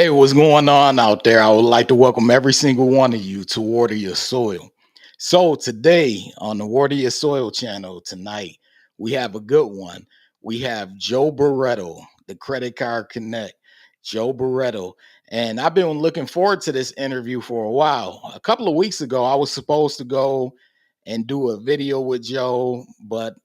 Hey, what's going on out there? I would like to welcome every single one of you to Water Your Soil. So, today on the Water Your Soil channel, tonight, we have a good one. We have Joe Barreto, the Credit Card Connect. Joe Barreto. And I've been looking forward to this interview for a while. A couple of weeks ago, I was supposed to go and do a video with Joe, but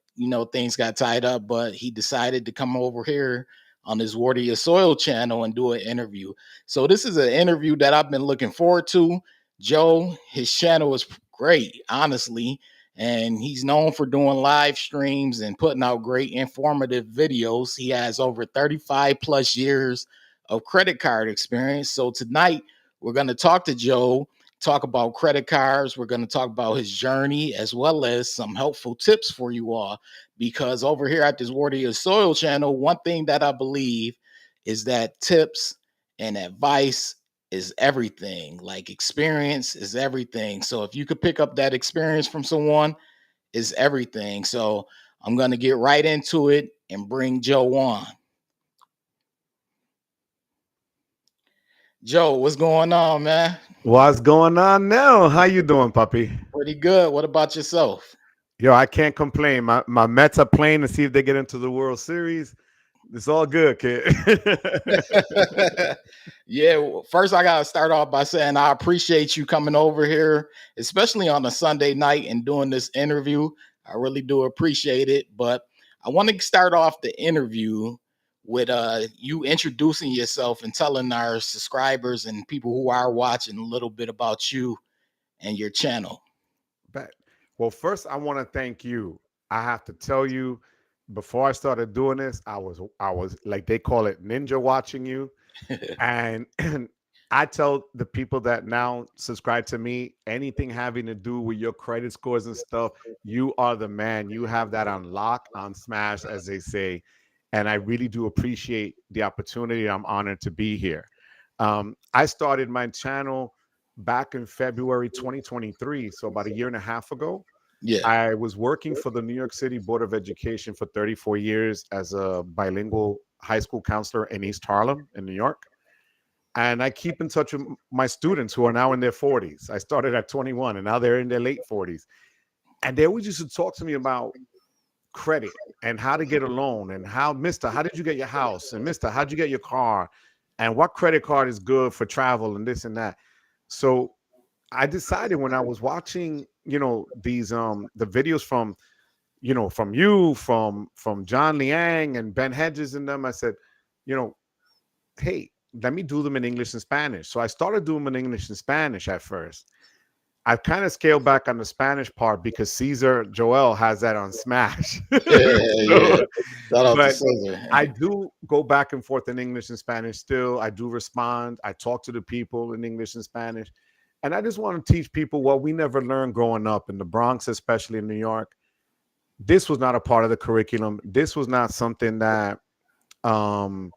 things got tied up. But he decided to come over here on his Water Your Soil channel and do an interview. So this is an interview that I've been looking forward to. Joe, his channel is great, honestly, and he's known for doing live streams and putting out great informative videos. He has over 35 plus years of credit card experience. So tonight we're going to talk to Joe, talk about credit cards. We're going to talk about his journey as well as some helpful tips for you all. Because over here at this Water Your Soil channel, one thing that I believe is that tips and advice is everything. Like experience is everything. So if you could pick up that experience from someone, is everything. So I'm going to get right into it and bring Joe on. Joe, what's going on, man? What's going on now? How you doing, puppy? Pretty good. What about yourself? Yo, I can't complain. My Mets are playing to see if they get into the World Series. It's all good, kid. Yeah, well, first I gotta start off by saying I appreciate you coming over here, especially on a Sunday night and doing this interview. I really do appreciate it. But I want to start off the interview with you introducing yourself and telling our subscribers and people who are watching a little bit about you and your channel. Bet. Well, first I want to thank you. I have to tell you, before I started doing this, I was like they call it ninja watching you. And I tell the people that now subscribe to me, anything having to do with your credit scores and stuff, you are the man. You have that on lock, on smash, as they say. And I really do appreciate the opportunity. I'm honored to be here. I started my channel back in February 2023, so about a year and a half ago. Yeah. I was working for the New York City Board of Education for 34 years as a bilingual high school counselor in East Harlem in New York. And I keep in touch with my students who are now in their 40s. I started at 21 and now they're in their late 40s. And they always used to talk to me about credit and how to get a loan and Mister, how did you get your house? And Mister, how'd you get your car? And what credit card is good for travel and this and that. So I decided when I was watching, these the videos from, from you, from John Liang and Ben Hedges and them, I said, you know, hey, let me do them in English and Spanish. So I started doing them in English and Spanish at first. I've kind of scaled back on the Spanish part because Caesar Joel has that on Smash. Yeah. So, Shout out to but Caesar. I do go back and forth in English and Spanish still. I do respond. I talk to the people in English and Spanish. And I just want to teach people what we never learned growing up in the Bronx, especially in New York. This was not a part of the curriculum. This was not something that um,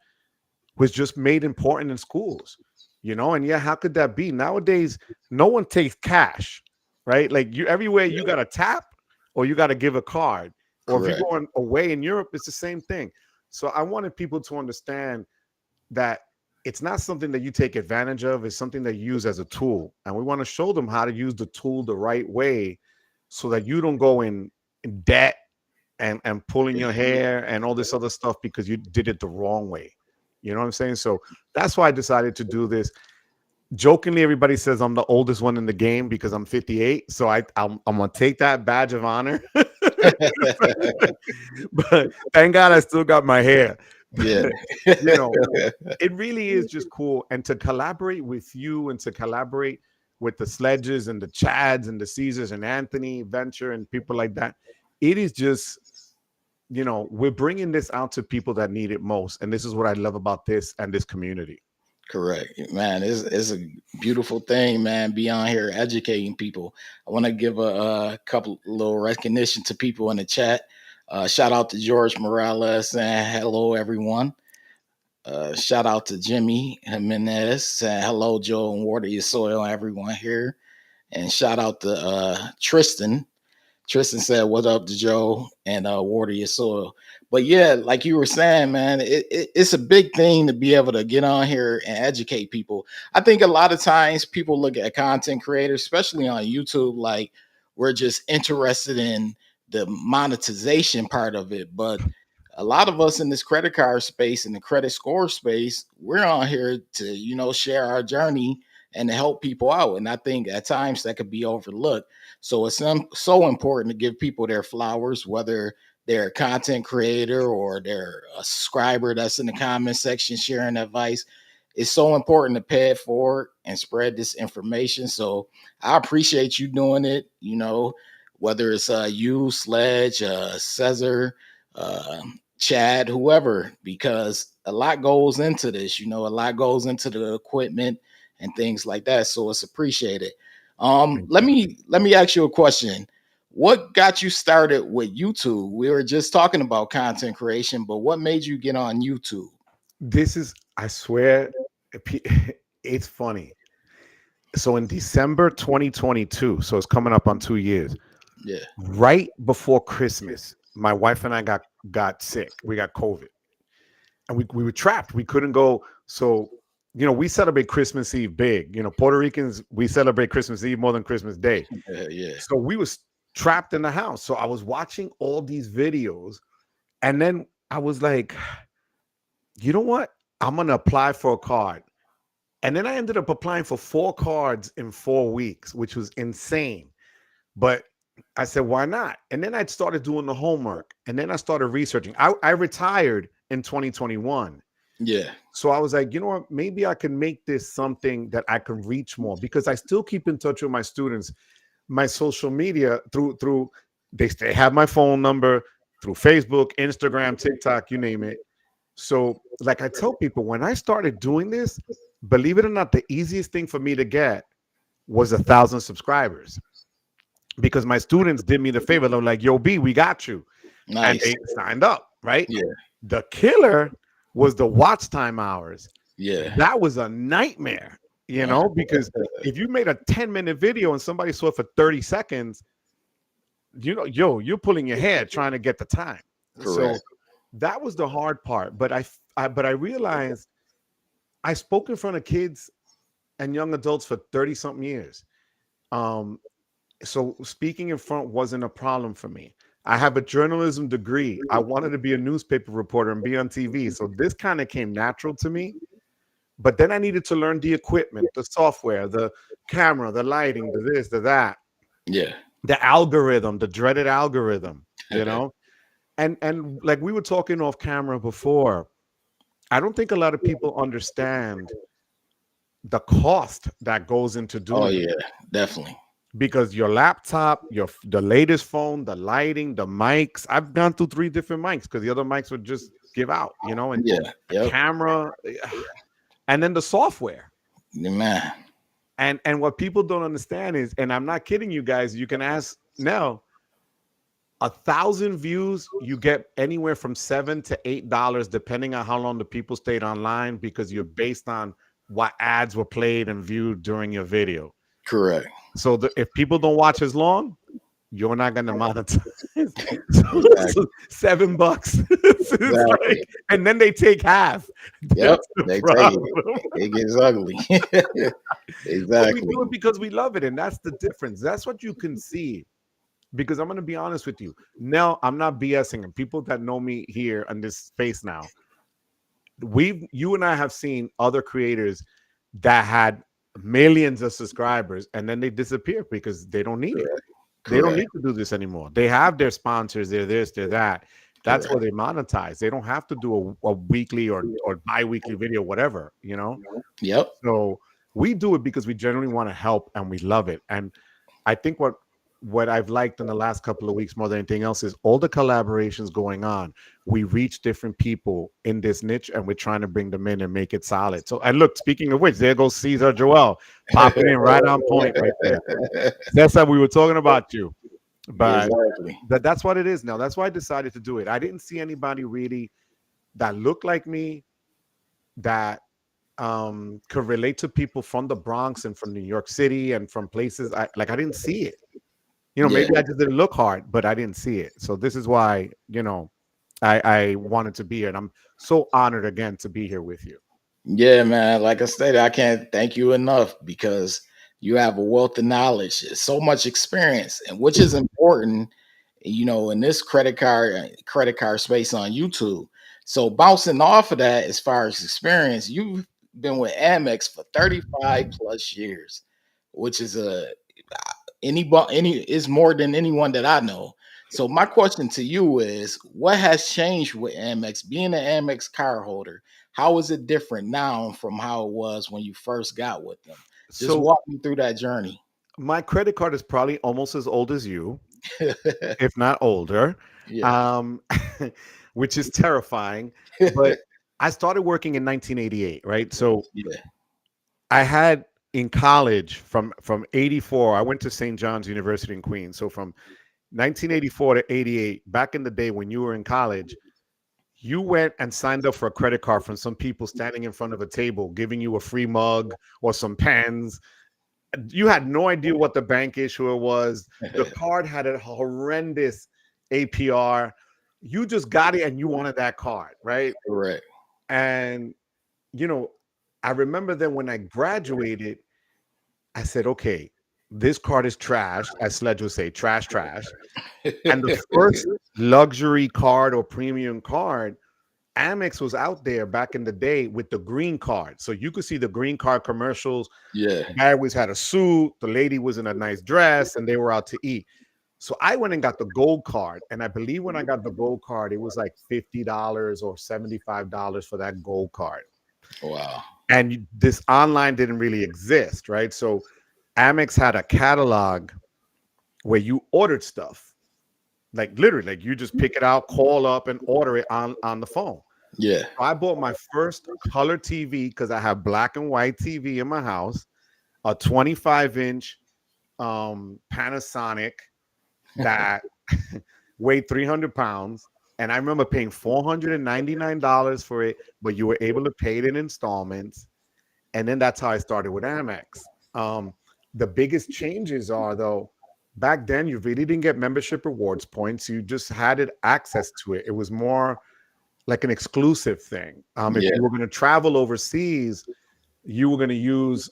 was just made important in schools, and yeah, how could that be? Nowadays no one takes cash, right? Like you everywhere you got to tap or you got to give a card, or if you're Correct. going away in Europe it's the same thing. So I wanted people to understand that it's not something that you take advantage of, it's something that you use as a tool, and we want to show them how to use the tool the right way so that you don't go in debt and pulling your hair and all this other stuff because you did it the wrong way. You know what I'm saying? So that's why I decided to do this. Jokingly, everybody says I'm the oldest one in the game because I'm 58. So I'm gonna take that badge of honor. But thank God I still got my hair. Yeah. But you know, it really is just cool. And to collaborate with you and to collaborate with the Sledges and the Chads and the Caesars and Anthony Venture and people like that, it is just, we're bringing this out to people that need it most. And this is what I love about this and this community. Correct, man. It's a beautiful thing, man. Be on here educating people. I want to give a couple little recognition to people in the chat. Shout out to George Morales and hello everyone. Shout out to Jimmy Jimenez saying hello, Joe and Water Your Soil, everyone here. And shout out to Tristan. Tristan said, "What up to Joe and Water Your Soil." But yeah, like you were saying, man, it's a big thing to be able to get on here and educate people. I think a lot of times people look at content creators, especially on YouTube, like we're just interested in the monetization part of it. But a lot of us in this credit card space and the credit score space, we're on here to, share our journey and to help people out. And I think at times that could be overlooked. So it's so important to give people their flowers, whether they're a content creator or they're a subscriber that's in the comment section sharing advice. It's so important to pay it forward and spread this information. So I appreciate you doing it, whether it's you, Sledge, Cesar, uh, Chad, whoever, because a lot goes into this, a lot goes into the equipment and things like that. So it's appreciated. Thank Let you. me ask you a question. What got you started with YouTube? We were just talking about content creation, but what made you get on YouTube? This is, I swear, it's funny. So in December 2022, so it's coming up on 2 years, Yeah, right before Christmas, my wife and I got sick. We got COVID, and we were trapped. We couldn't go. So we celebrate Christmas Eve big. Puerto Ricans, we celebrate Christmas Eve more than Christmas Day. yeah, So we was trapped in the house. So I was watching all these videos, and then I was like, you know what? I'm gonna apply for a card. And then I ended up applying for 4 cards in 4 weeks, which was insane. But I said, why not? And then I started doing the homework, and then I started researching. I retired in 2021. yeah, So I was like, you know what? Maybe I can make this something that I can reach more, because I still keep in touch with my students, my social media through they have my phone number through Facebook, Instagram, TikTok, you name it. So, like I tell people, when I started doing this, believe it or not, the easiest thing for me to get was 1,000 subscribers, because my students did me the favor. They're like, "Yo, B, we got you," and nice. they signed up. Right. Yeah, The killer was the watch time hours. yeah, That was a nightmare, uh, because if you made a 10-minute video and somebody saw it for 30 seconds, you're pulling your hair trying to get the time. So correct. that was the hard part. But I realized I spoke in front of kids and young adults for 30 something years. Um, so speaking in front wasn't a problem for me. I have a journalism degree. I wanted to be a newspaper reporter and be on TV. So this kind of came natural to me. But then I needed to learn the equipment, the software, the camera, the lighting, the this, the that, Yeah, the algorithm, the dreaded algorithm, And like we were talking off camera before, I don't think a lot of people understand the cost that goes into oh doing it, yeah, definitely. because your laptop, the latest phone, the lighting, the mics. I've gone through 3 different mics because the other mics would just give out, and Yeah, the yep, camera, and then the software. man. And what people don't understand is, and I'm not kidding you guys, you can ask Nell, 1,000 views, you get anywhere from $7 to $8, depending on how long the people stayed online, because you're based on what ads were played and viewed during your video. Correct. So if people don't watch as long, you're not going to monetize. So Exactly. $7. It's Exactly. like, and then they take half. Yep. That's the They take problem. it. It gets ugly. But we Exactly. do it because we love it, and that's the difference. That's what you can see. Because I'm going to be honest with you. Now, I'm not BSing, and people that know me here in this space now, you and I have seen other creators that had millions of subscribers, and then they disappear because they don't need it. Correct. They don't Correct. need to do this anymore. They have their sponsors, they're this, they're that. That's where Correct. they monetize. They don't have to do a weekly or bi-weekly video, whatever. Yep. So we do it because we generally want to help and we love it. And I think what I've liked in the last couple of weeks more than anything else is all the collaborations going on. We reach different people in this niche, and we're trying to bring them in and make it solid. So, and look, speaking of which, there goes Cesar Joel popping in right on point right there. That's how we were talking about you, but Exactly. that's what it is now. That's why I decided to do it. I didn't see anybody really that looked like me, that could relate to people from the Bronx and from New York City and from places I didn't see it. Yeah. Maybe I just didn't look hard, but I didn't see it. So this is why, I wanted to be here, and I'm so honored again to be here with you. Yeah, man. Like I stated, I can't thank you enough because you have a wealth of knowledge, so much experience, and which is important, in this credit card space on YouTube. So bouncing off of that, as far as experience, you've been with Amex for 35 plus years, which is any is more than anyone that I know. So my question to you is, what has changed with Amex? Being an Amex card holder, how is it different now from how it was when you first got with them? Just So walk me through that journey. my credit card is probably almost as old as you, if not older, Yeah, um, which is terrifying. But I started working in 1988, right? So yeah, I had in college from 84. I went to St. John's University in Queens. So from 1984 to 88, back in the day when you were in college, you went and signed up for a credit card from some people standing in front of a table, giving you a free mug or some pens. You had no idea what the bank issuer was. The card had a horrendous APR. You just got it and you wanted that card, right? correct. And you know, I remember then when I graduated, I said, okay, this card is trash, as Sledge would say, trash, trash. And the first luxury card or premium card, Amex was out there back in the day with the green card. So you could see the green card commercials. Yeah, The guy always had a suit, the lady was in a nice dress, and they were out to eat. So I went and got the gold card. And I believe when I got the gold card, it was like $50 or $75 for that gold card. wow. And this online didn't really exist, right? So Amex had a catalog where you ordered stuff, like literally, like you just pick it out, call up, and order it on the phone. Yeah, I bought my first color TV because I have black and white TV in my house, a 25-inch Panasonic that weighed 300 pounds. And I remember paying $499 for it, but you were able to pay it in installments. And then that's how I started with Amex. Um, the biggest changes are though, back then you really didn't get membership rewards points. You just had it access to it. It was more like an exclusive thing. If yeah, you were going to travel overseas, you were going to use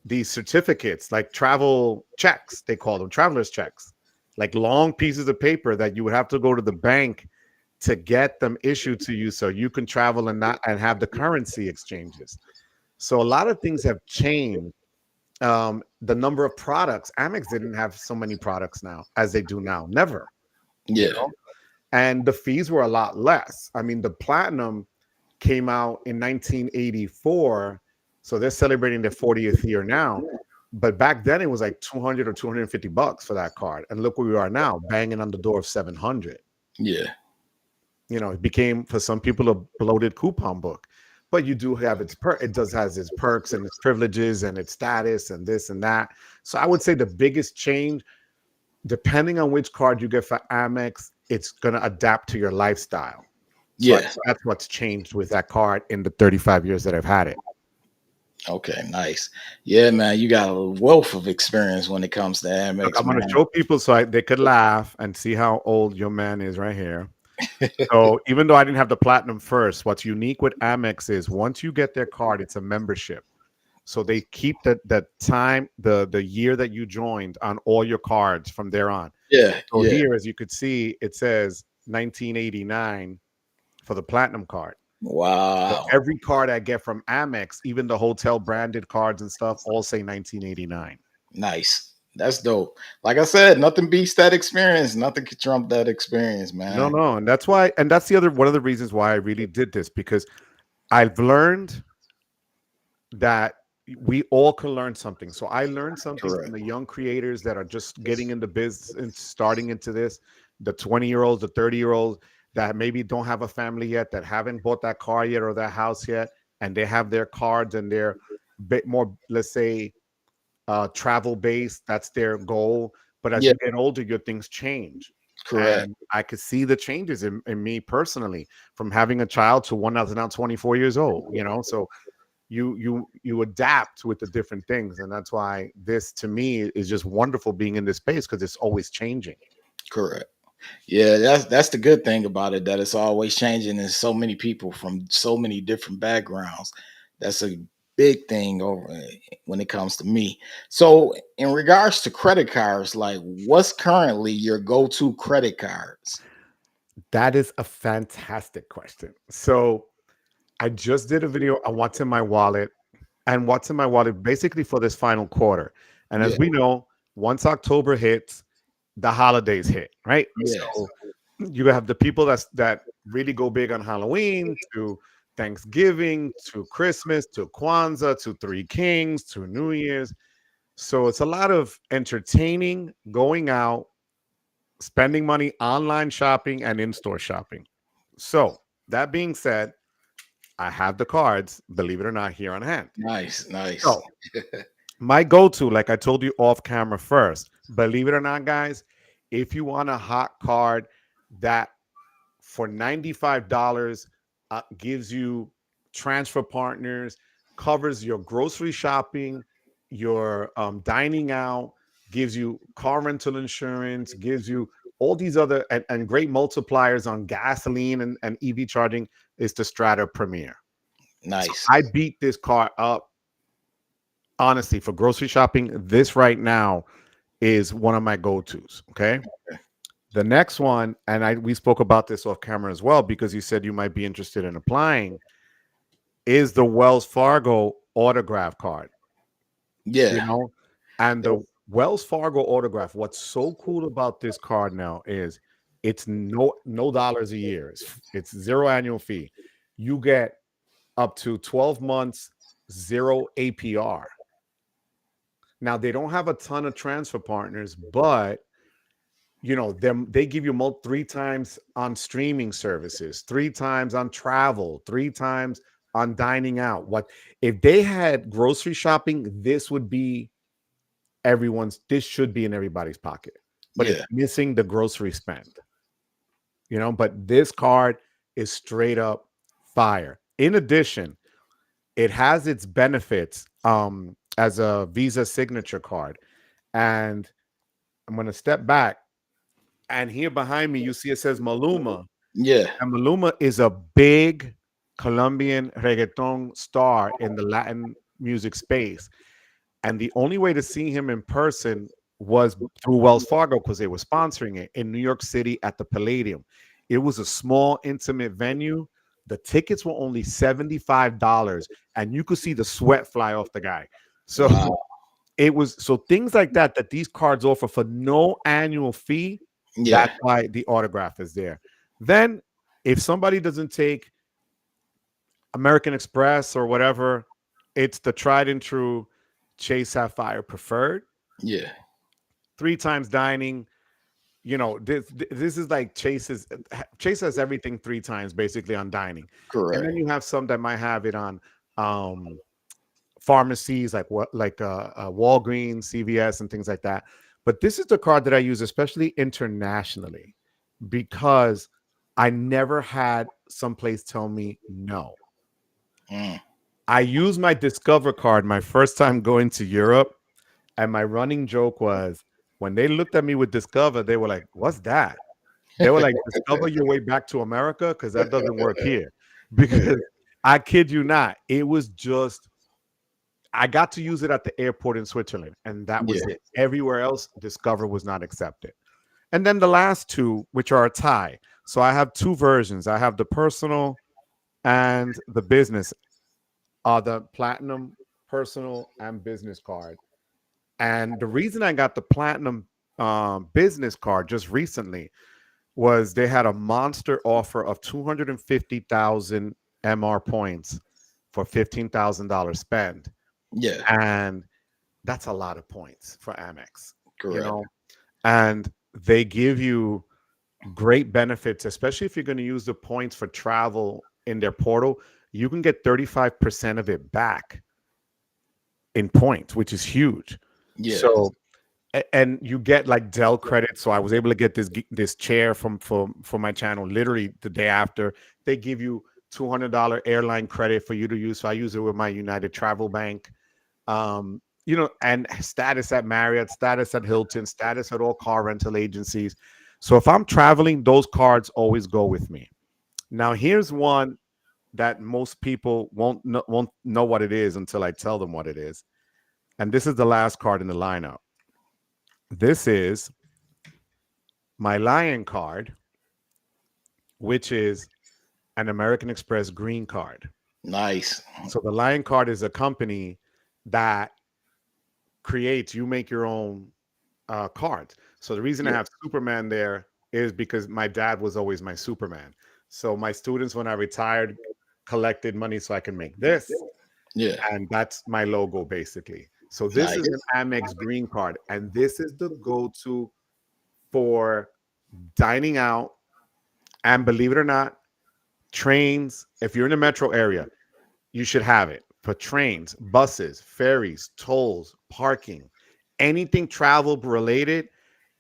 these certificates, like travel checks, they call them traveler's checks, like long pieces of paper that you would have to go to the bank to get them issued to you so you can travel and not and have the currency exchanges. So a lot of things have changed. The number of products, Amex didn't have so many products now as they do now. Never, you yeah, know. And the fees were a lot less. I mean, the platinum came out in 1984, so they're celebrating their 40th year now. But back then it was like 200 or 250 bucks for that card. And look where we are now, banging on the door of 700. yeah, You know, it became for some people a bloated coupon book. But you do have it does has its perks and its privileges and its status and this and that. So I would say the biggest change, depending on which card you get for Amex, it's going to adapt to your lifestyle. So yeah. that's what's changed with that card in the 35 years that I've had it. Okay, nice. Yeah, man, you got a wealth of experience when it comes to Look, Amex, I'm going to man. show people so they could laugh and see how old your man is right here. So even though I didn't have the platinum first, what's unique with Amex is once you get their card, it's a membership. So they keep that time, the year that you joined on all your cards from there on. Yeah, So yeah. here, as you could see, it says 1989 for the platinum card. So Wow. every card I get from Amex, even the hotel branded cards and stuff, all say 1989. Nice. That's dope. Like I said, nothing beats that experience. Nothing can trump that experience, No, man. no, and that's why, and that's the other one of the reasons why I really did this because I've learned that we all can learn something. So I learned something from Correct. the young creators that are just getting into business and starting into this, the 20-year-olds, the 30-year-olds that maybe don't have a family yet, that haven't bought that car yet or that house yet, and they have their cards and they're a bit more, let's say, travel based. That's their goal. But as Yeah, you get older, your things change. correct. And I could see the changes in me personally from having a child to one that's now 24 years old, you know? So you adapt with the different things. And that's why this to me is just wonderful being in this space because it's always changing. Correct. Yeah, that's the good thing about it, that it's always changing and so many people from so many different backgrounds. That's a big thing over when it comes to me. So in regards to credit cards, like what's currently your go-to credit cards? That is a fantastic question. So I just did a video on what's in my wallet and what's in my wallet basically for this final quarter. And Yeah, as we know, once October hits, the holidays hit, right? yes, So you have the people that really go big on Halloween to Thanksgiving to Christmas to Kwanzaa to Three Kings to New Year's. So it's a lot of entertaining, going out, spending money online shopping and in-store shopping. So that being said, I have the cards, believe it or not, here on hand. nice, nice. So my go-to, like I told you off camera first, believe it or not, guys, if you want a hot card that for $95 gives you transfer partners, covers your grocery shopping, your dining out, gives you car rental insurance, gives you all these other and great multipliers on gasoline and EV charging, is the Strata Premier. So Nice. I beat this car up. Honestly, for grocery shopping, this right now is one of my go-tos. Okay. The next one, and we spoke about this off camera as well, because you said you might be interested in applying, is the Wells Fargo autograph card. You Yeah, know, and the Wells Fargo autograph. What's so cool about this card now is it's no dollars a year. It's zero annual fee. You get up to 12 months, zero APR. Now they don't have a ton of transfer partners, but them, they give you 3 times on streaming services, 3 times on travel, 3 times on dining out. What if they had grocery shopping? This should be in everybody's pocket, but it's yeah, missing the grocery spend. But this card is straight up fire. In addition, it has its benefits as a Visa signature card. And I'm going to step back, and here behind me you see it says Maluma. yeah, And Maluma is a big Colombian reggaeton star in the Latin music space. And the only way to see him in person was through Wells Fargo, because they were sponsoring it in New York City at the Palladium. It was a small, intimate venue. The tickets were only $75, and you could see the sweat fly off the guy. So wow, so things like that these cards offer for no annual fee. yeah, That's why the autograph is there. Then, if somebody doesn't take American Express or whatever, it's the tried and true Chase Sapphire Preferred. yeah, 3 times dining. This is like Chase has everything 3 times basically on dining. And correct. then you have some that might have it on um pharmacies, like Walgreens, CVS, and things like that. But this is the card that I use, especially internationally, because I never had someplace tell me no. Mm, I used my Discover card my first time going to Europe, and my running joke was, when they looked at me with Discover, they were like, "What's that?" They were like, "Discover your way back to America, because that doesn't work here." Because I kid you not, it was just, I got to use it at the airport in Switzerland, and that yeah, was it. Everywhere else, Discover was not accepted. And then the last two, which are a tie. So I have two versions. I have the personal and the business, the platinum personal and business card. And the reason I got the platinum business card just recently was they had a monster offer of 250,000 MR points for $15,000 spend. yeah, And that's a lot of points for Amex, you correct. know, and they give you great benefits, especially if you're going to use the points for travel in their portal. You can get 35% of it back in points, which is huge. Yeah, So, and you get like Dell credit. So I was able to get this chair for my channel literally the day after. They give you $200 airline credit for you to use. So I use it with my United Travel Bank. And status at Marriott, status at Hilton, status at all car rental agencies. So if I'm traveling, those cards always go with me. Now here's one that most people won't know what it is until I tell them what it is. And this is the last card in the lineup. This is my Lion card, which is an American Express green card. Nice. So the Lion card is a company that creates, you make your own cards. So the reason I Yeah. have Superman there is because my dad was always my Superman. So my students, when I retired, collected money so I can make this. Yeah. And that's my logo basically. So this is Nice. an Amex green card. And this is the go to for dining out. And believe it or not, trains, if you're in the metro area, you should have it for trains, buses, ferries, tolls, parking, anything travel related,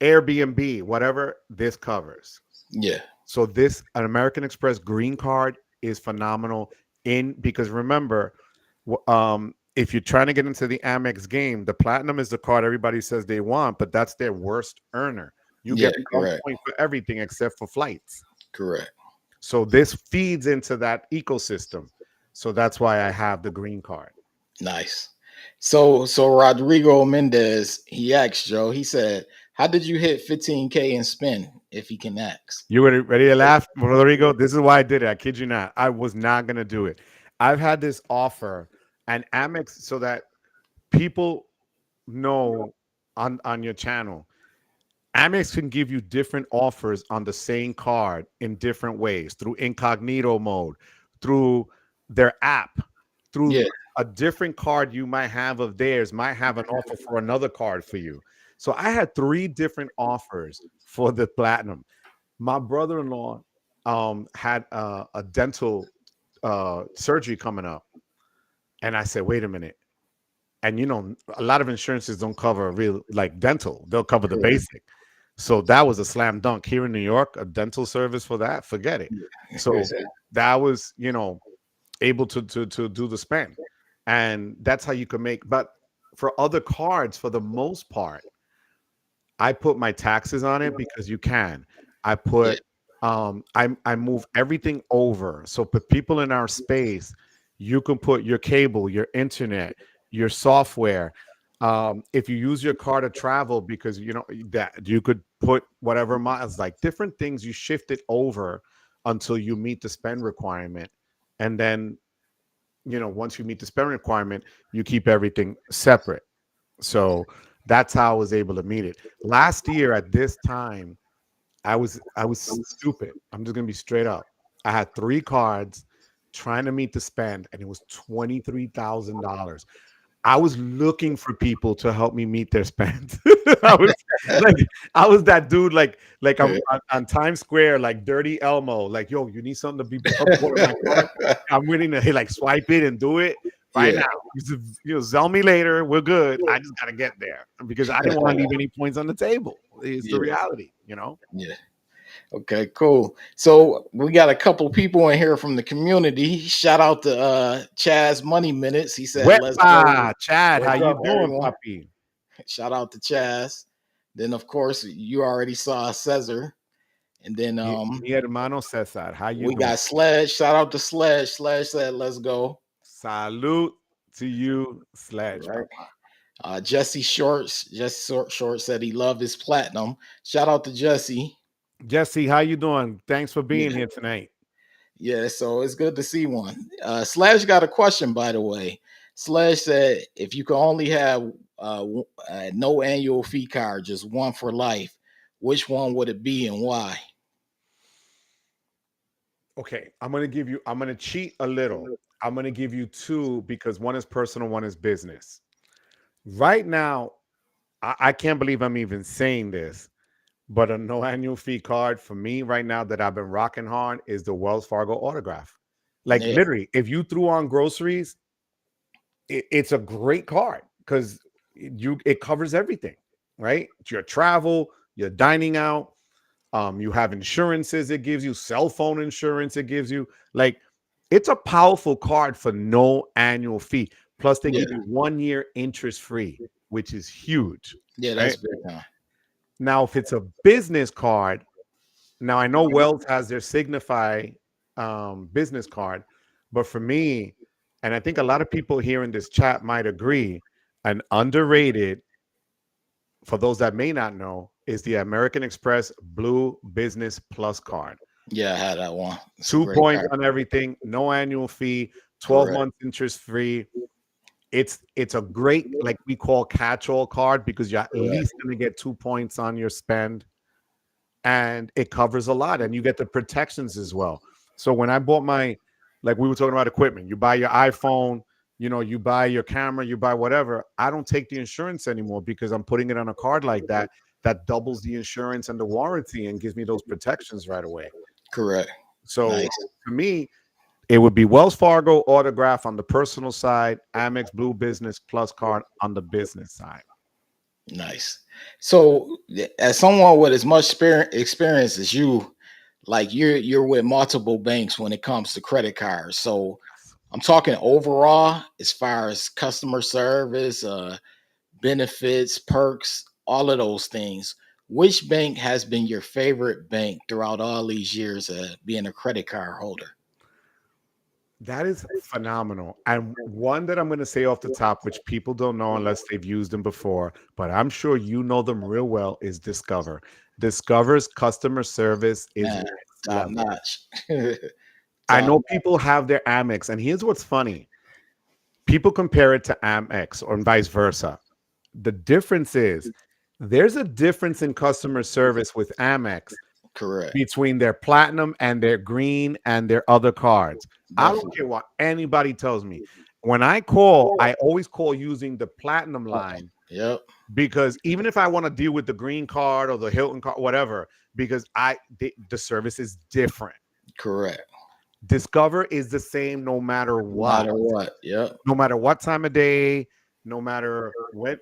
Airbnb, whatever this covers. Yeah. So this an American Express green card is phenomenal in because remember, if you're trying to get into the Amex game, the platinum is the card everybody says they want, but that's their worst earner. You Yeah. get 1 Correct. point for everything except for flights. Correct. So this feeds into that ecosystem. So that's why I have the green card. Nice. So Rodrigo Mendez, he asked Joe, he said, how did you hit 15K and spin if he can ask? You ready to laugh, Rodrigo? This is why I did it. I kid you not. I was not gonna do it. I've had this offer and Amex so that people know on your channel. Amex can give you different offers on the same card in different ways through incognito mode, through their app, through Yeah. a different card you might have of theirs, might have an offer for another card for you. So I had three different offers for the platinum. My brother-in-law had a dental surgery coming up, and I said, "Wait a minute." And a lot of insurances don't cover real like dental; they'll cover the Correct. basic. So that was a slam dunk here in New York. A dental service for that, forget it. Yeah. So that was able to do the spend, and that's how you can make. But for other cards, for the most part, I put my taxes on it because you can. I Yeah. put I move everything over. So for people in our space, you can put your cable, your internet, your software. If you use your car to travel, because that you could put whatever miles, like different things, you shift it over until you meet the spend requirement. And then, once you meet the spend requirement, you keep everything separate. So that's how I was able to meet it. Last year at this time, I was stupid. I'm just gonna be straight up. I had three cards trying to meet the spend, and it was $23,000. I was looking for people to help me meet their spend. I was like, I was that dude, like I'm Yeah. on Times Square, like Dirty Elmo, like, yo, you need something to be uploaded my card. I'm willing to like swipe it and do it right Yeah. now. Sell me later. We're good. I just gotta get there because I didn't want to leave any points on the table. It's the Yeah. reality. Yeah. Okay, cool. So we got a couple people in here from the community. Shout out to Chaz Money Minutes. He said, let's go. Wepa, Chad, how What's you up, doing, everyone? puppy? Shout out to Chaz. Then of course you already saw Cesar. And then Mi hermano Cesar, how you we doing? got Sledge. Shout out to Sledge. Sledge said, let's go. Salute to you, Sledge, Right. papa. Jesse Short said he loved his platinum. Shout out to Jesse. Jesse, how you doing? Thanks for being Yeah. here tonight. Yeah, so it's good to see one. Slash got a question, by the way. Slash said, if you could only have no annual fee card, just one for life, which one would it be and why? Okay, I'm gonna cheat a little. I'm gonna give you two because one is personal, one is business. Right now, I can't believe I'm even saying this, but a no annual fee card for me right now that I've been rocking hard is the Wells Fargo autograph. Like Yeah, literally, if you threw on groceries, it's a great card because it covers everything, right? It's your travel, your dining out, you have insurances, it gives you cell phone insurance, it gives you like it's a powerful card for no annual fee. Plus, they yeah, give you 1 year interest free, which is huge, yeah. right? That's big time. Now, if it's a business card, now I know Wells has their Signify business card, but for me, and I think a lot of people here in this chat might agree, an underrated, for those that may not know, is the American Express Blue Business Plus card. Yeah, I had that one. It's a Two great points card. on everything, no annual fee, 12 Correct. months interest free. It's a great, like we call catch-all card, because you're at Correct. least going to get 2 points on your spend, and it covers a lot, and you get the protections as well. So when I bought my, like we were talking about equipment, you buy your iPhone, you buy your camera, you buy whatever. I don't take the insurance anymore because I'm putting it on a card like that, that doubles the insurance and the warranty and gives me those protections right away. Correct. Nice. So to me, it would be Wells Fargo autograph on the personal side, Amex Blue Business Plus card on the business side. Nice. So, as someone with as much experience as you, like you're with multiple banks when it comes to credit cards. So, I'm talking overall as far as customer service, benefits, perks, all of those things. Which bank has been your favorite bank throughout all these years of being a credit card holder? That is phenomenal. And one that I'm going to say off the top, which people don't know unless they've used them before, but I'm sure you know them real well, is Discover. Discover's customer service is Man, next top level. notch. I Top. know people have their Amex, and here's what's funny: people compare it to Amex or vice versa. The difference is there's a difference in customer service with Amex Correct. between their platinum and their green and their other cards. I don't Definitely. care what anybody tells me. When I call, I always call using the platinum line, Yep. because even if I want to deal with the green card or the Hilton card, whatever, because the service is different. Correct. Discover is the same no matter No what, matter what. Yep. no matter what time of day, no matter what.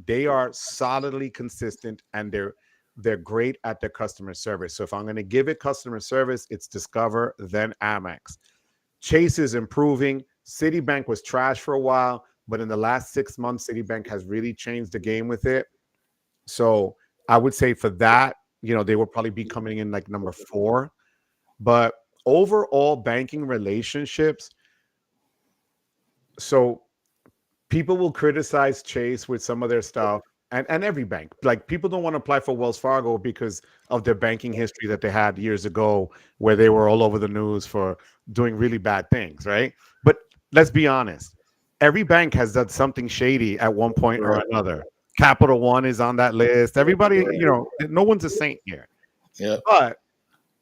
They are solidly consistent, and they're great at their customer service. So if I'm going to give it customer service, it's Discover, then Amex. Chase is improving. Citibank was trash for a while, but in the last 6 months, Citibank has really changed the game with it. So I would say for that, they will probably be coming in like number 4. But overall banking relationships, so people will criticize Chase with some of their stuff, and every bank. Like, people don't want to apply for Wells Fargo because of their banking history that they had years ago, where they were all over the news for doing really bad things, right? But let's be honest, every bank has done something shady at one point or Correct. another. Capital One is on that list. Everybody, Correct. no one's a saint here. Yep. But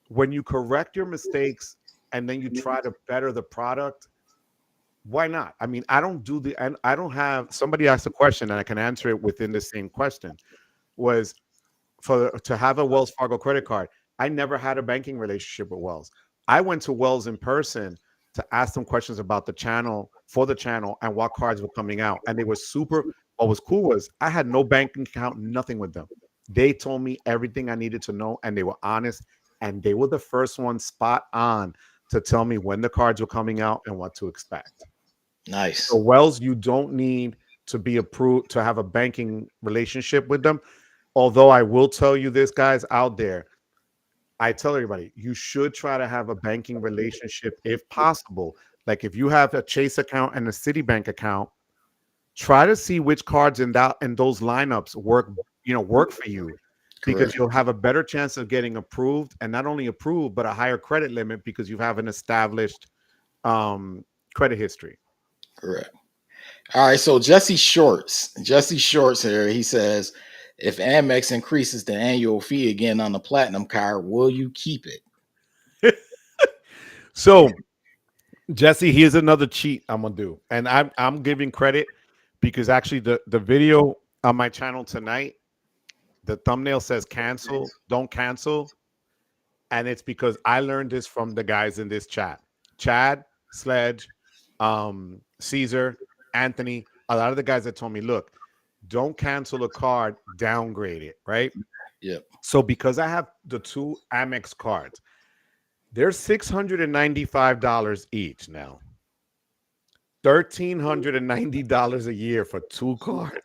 when you correct your mistakes and then you try to better the product, why not? I mean, I don't do the, and I don't have, somebody asked a question and I can answer it within the same question, was to have a Wells Fargo credit card. I never had a banking relationship with Wells. I went to Wells in person to ask them questions about the channel and what cards were coming out. And they were super, what was cool was I had no banking account, nothing with them. They told me everything I needed to know, and they were honest, and they were the first one spot on to tell me when the cards were coming out and what to expect. So Nice. Wells, you don't need to be approved to have a banking relationship with them. Although I will tell you this, guys out there, I tell everybody you should try to have a banking relationship if possible. Like, if you have a Chase account and a Citibank account, try to see which cards in those lineups work for you, because Correct. you'll have a better chance of getting approved, and not only approved, but a higher credit limit because you have an established um, credit history. Correct. All right. So Jesse Shorts here. He says, if Amex increases the annual fee again on the platinum card, will you keep it? So, Jesse, here's another cheat I'm gonna do, and I'm giving credit because actually the video on my channel tonight, the thumbnail says cancel, don't cancel, and it's because I learned this from the guys in this chat, Chad, Sledge, Caesar, Anthony, a lot of the guys that told me, look, don't cancel a card, downgrade it, right? Yep. So because I have the two Amex cards, they're $695 each now. $1,390 a year for two cards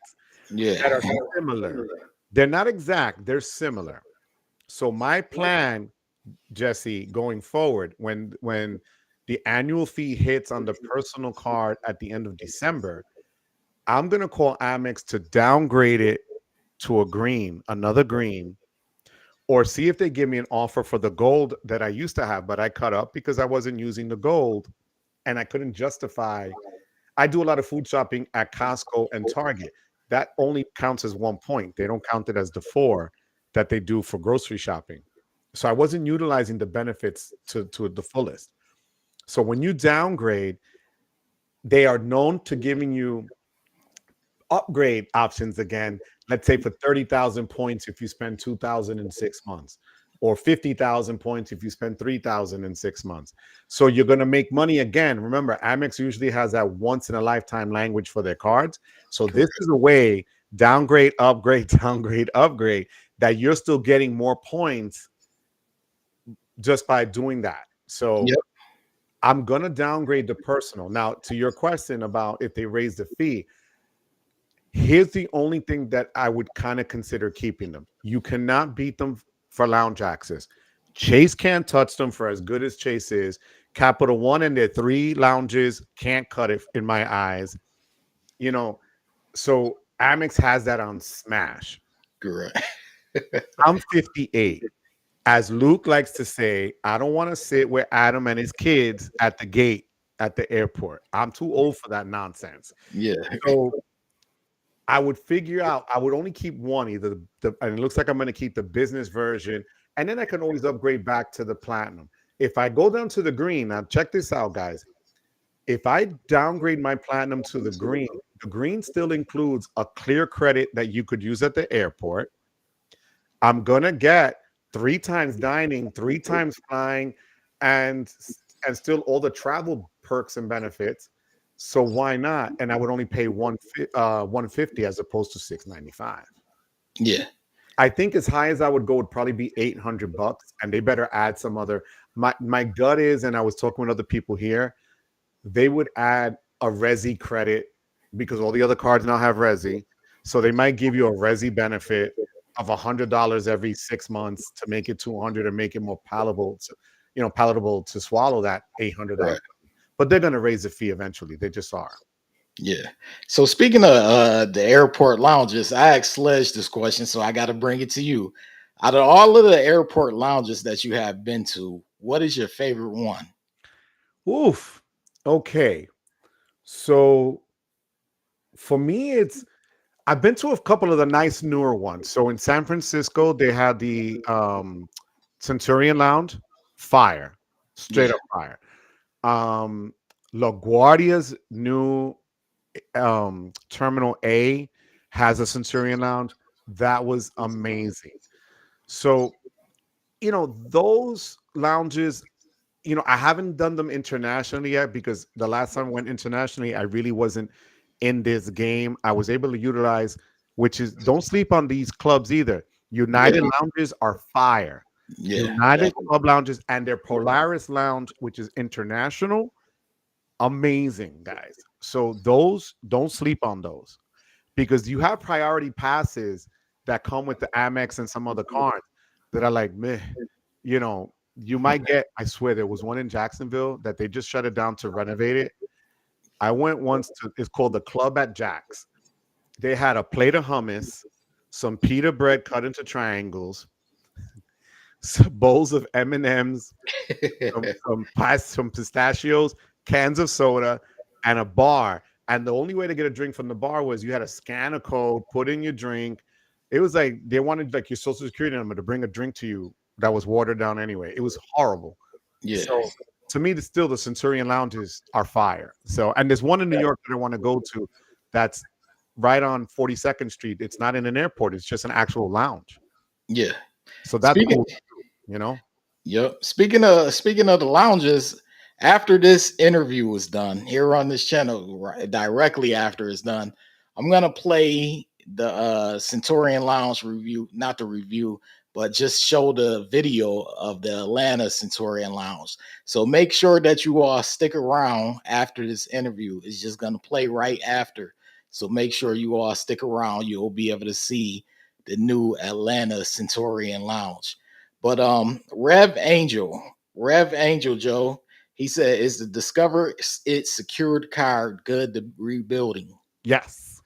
Yeah. that are similar. They're not exact, they're similar. So my plan, Jesse, going forward, when the annual fee hits on the personal card at the end of December, I'm gonna call Amex to downgrade it to a green, another green, or see if they give me an offer for the gold that I used to have, but I cut up because I wasn't using the gold and I couldn't justify. I do a lot of food shopping at Costco and Target. That only counts as 1 point. They don't count it as the four that they do for grocery shopping. So I wasn't utilizing the benefits to the fullest. So when you downgrade, they are known to giving you upgrade options again. Let's say for 30,000 points if you spend 2,000 in 6 months, or 50,000 points if you spend 3,000 in 6 months. So you're going to make money again. Remember, Amex usually has that once in a lifetime language for their cards. So this Correct. is a way, downgrade, upgrade, downgrade, upgrade, that you're still getting more points just by doing that. So Yep. I'm going to downgrade the personal. Now, to your question about if they raise the fee, here's the only thing that I would kind of consider keeping them. You cannot beat them for lounge access. Chase can't touch them for as good as Chase is. Capital One and their three lounges can't cut it in my eyes. You know, so Amex has that on smash. Correct. I'm 58. As Luke likes to say, I don't want to sit with Adam and his kids at the gate at the airport. I'm too old for that nonsense. Yeah. So I would figure out, I would only keep one, either and it looks like I'm going to keep the business version, and then I can always upgrade back to the platinum. If I go down to the green, now check this out, guys. If I downgrade my platinum to the green still includes a clear credit that you could use at the airport. I'm going to get 3 times dining, 3 times flying, and still all the travel perks and benefits. So why not? And I would only pay 150 as opposed to 695. Yeah. I think as high as I would go would probably be $800, and they better add some other. My gut is, and I was talking with other people here, they would add a Resi credit because all the other cards now have Resi. So they might give you a Resi benefit of $100 every 6 months to make it 200 and make it more palatable to swallow that $800. Right. But they're going to raise the fee eventually. They just are. Yeah. So speaking of the airport lounges, I asked Sledge this question, so I got to bring it to you. Out of all of the airport lounges that you have been to, what is your favorite one? Oof. Okay. So for me, I've been to a couple of the nice newer ones. So in San Francisco, they had the Centurion Lounge, fire, straight Yeah. up fire. Um, LaGuardia's new Terminal A has a Centurion Lounge. That was amazing. So, those lounges, I haven't done them internationally yet because the last time I went internationally, I really wasn't in this game. I was able to utilize, which is, don't sleep on these clubs either. United Yeah. Lounges are fire. Yeah. United Definitely. Club Lounges and their Polaris Lounge, which is international, amazing, guys. So those, don't sleep on those because you have priority passes that come with the Amex and some other cards that are like, meh, you might get, I swear there was one in Jacksonville that they just shut it down to renovate it. I went once to, it's called the Club at Jack's. They had a plate of hummus, some pita bread cut into triangles, some bowls of M&Ms, some pistachios, cans of soda, and a bar. And the only way to get a drink from the bar was you had to scan a code, put in your drink. It was like they wanted like your social security number to bring a drink to you that was watered down anyway. It was horrible. Yeah. So to me, the Centurion lounges are fire. So, and there's one in New York that I want to go to that's right on 42nd Street. It's not in an airport, it's just an actual lounge. Yeah. So that's Speaking cool, you know? Yep. Speaking of the lounges, after this interview was done here on this channel, directly after it's done, I'm gonna play the Centurion Lounge review, not the review, but just show the video of the Atlanta Centurion Lounge. So make sure that you all stick around after this interview. It's just gonna play right after. So make sure you all stick around. You'll be able to see the new Atlanta Centurion Lounge. But Rev Angel Joe, he said, is the Discover It secured card good to rebuilding? Yes,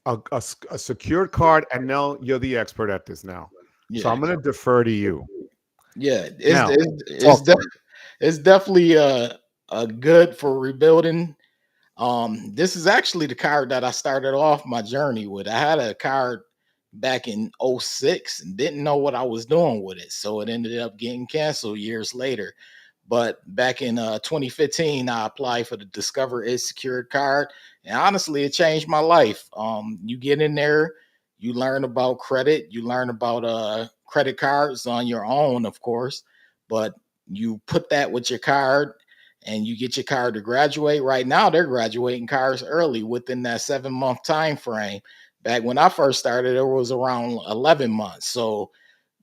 a secured card, and Nell, you're the expert at this now, so Yeah, I'm going to defer to you. yeah. Now, talk to me. It's definitely good for rebuilding. This is actually the card that I started off my journey with. I had a card back in '06 and didn't know what I was doing with it. So it ended up getting canceled years later. But back in 2015, I applied for the Discover It Secured card. And honestly, it changed my life. You get in there, you learn about credit, you learn about credit cards on your own, of course. But you put that with your card and you get your card to graduate. Right now, they're graduating cars early within that 7 month time frame. Back when I first started, it was around 11 months. So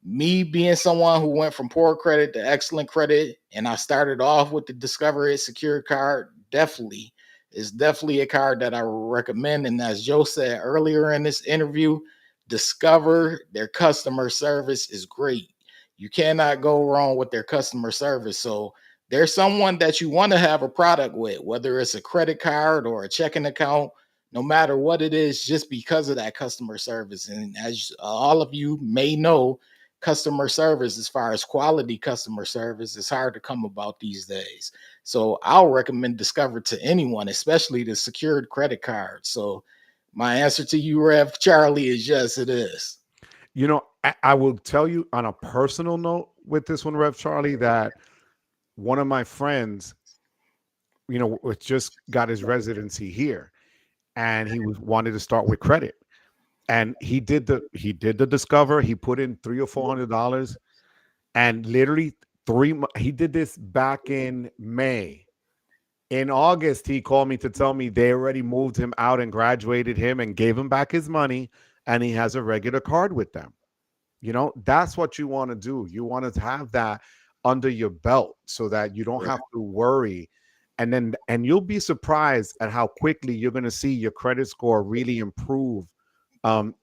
me being someone who went from poor credit to excellent credit, and I started off with the Discover It Secure card, definitely is definitely a card that I recommend. And as Joe said earlier in this interview, Discover their customer service is great. You cannot go wrong with their customer service. So there's someone that you want to have a product with, whether it's a credit card or a checking account, no matter what it is, just because of that customer service. And as all of you may know, customer service, as far as quality customer service, is hard to come about these days. So I'll recommend Discover to anyone, especially the secured credit card. So my answer to you, Rev Charlie, is yes, it is. I will tell you on a personal note with this one, Rev Charlie, that one of my friends, just got his residency here, and he was wanted to start with credit, and he did the Discover. He put in $300 or $400, and literally he did this back in May. In August, he called me to tell me they already moved him out and graduated him and gave him back his money, and he has a regular card with them. That's what you want to do. You want to have that under your belt so that you don't Right. have to worry. And you'll be surprised at how quickly you're going to see your credit score really improve, and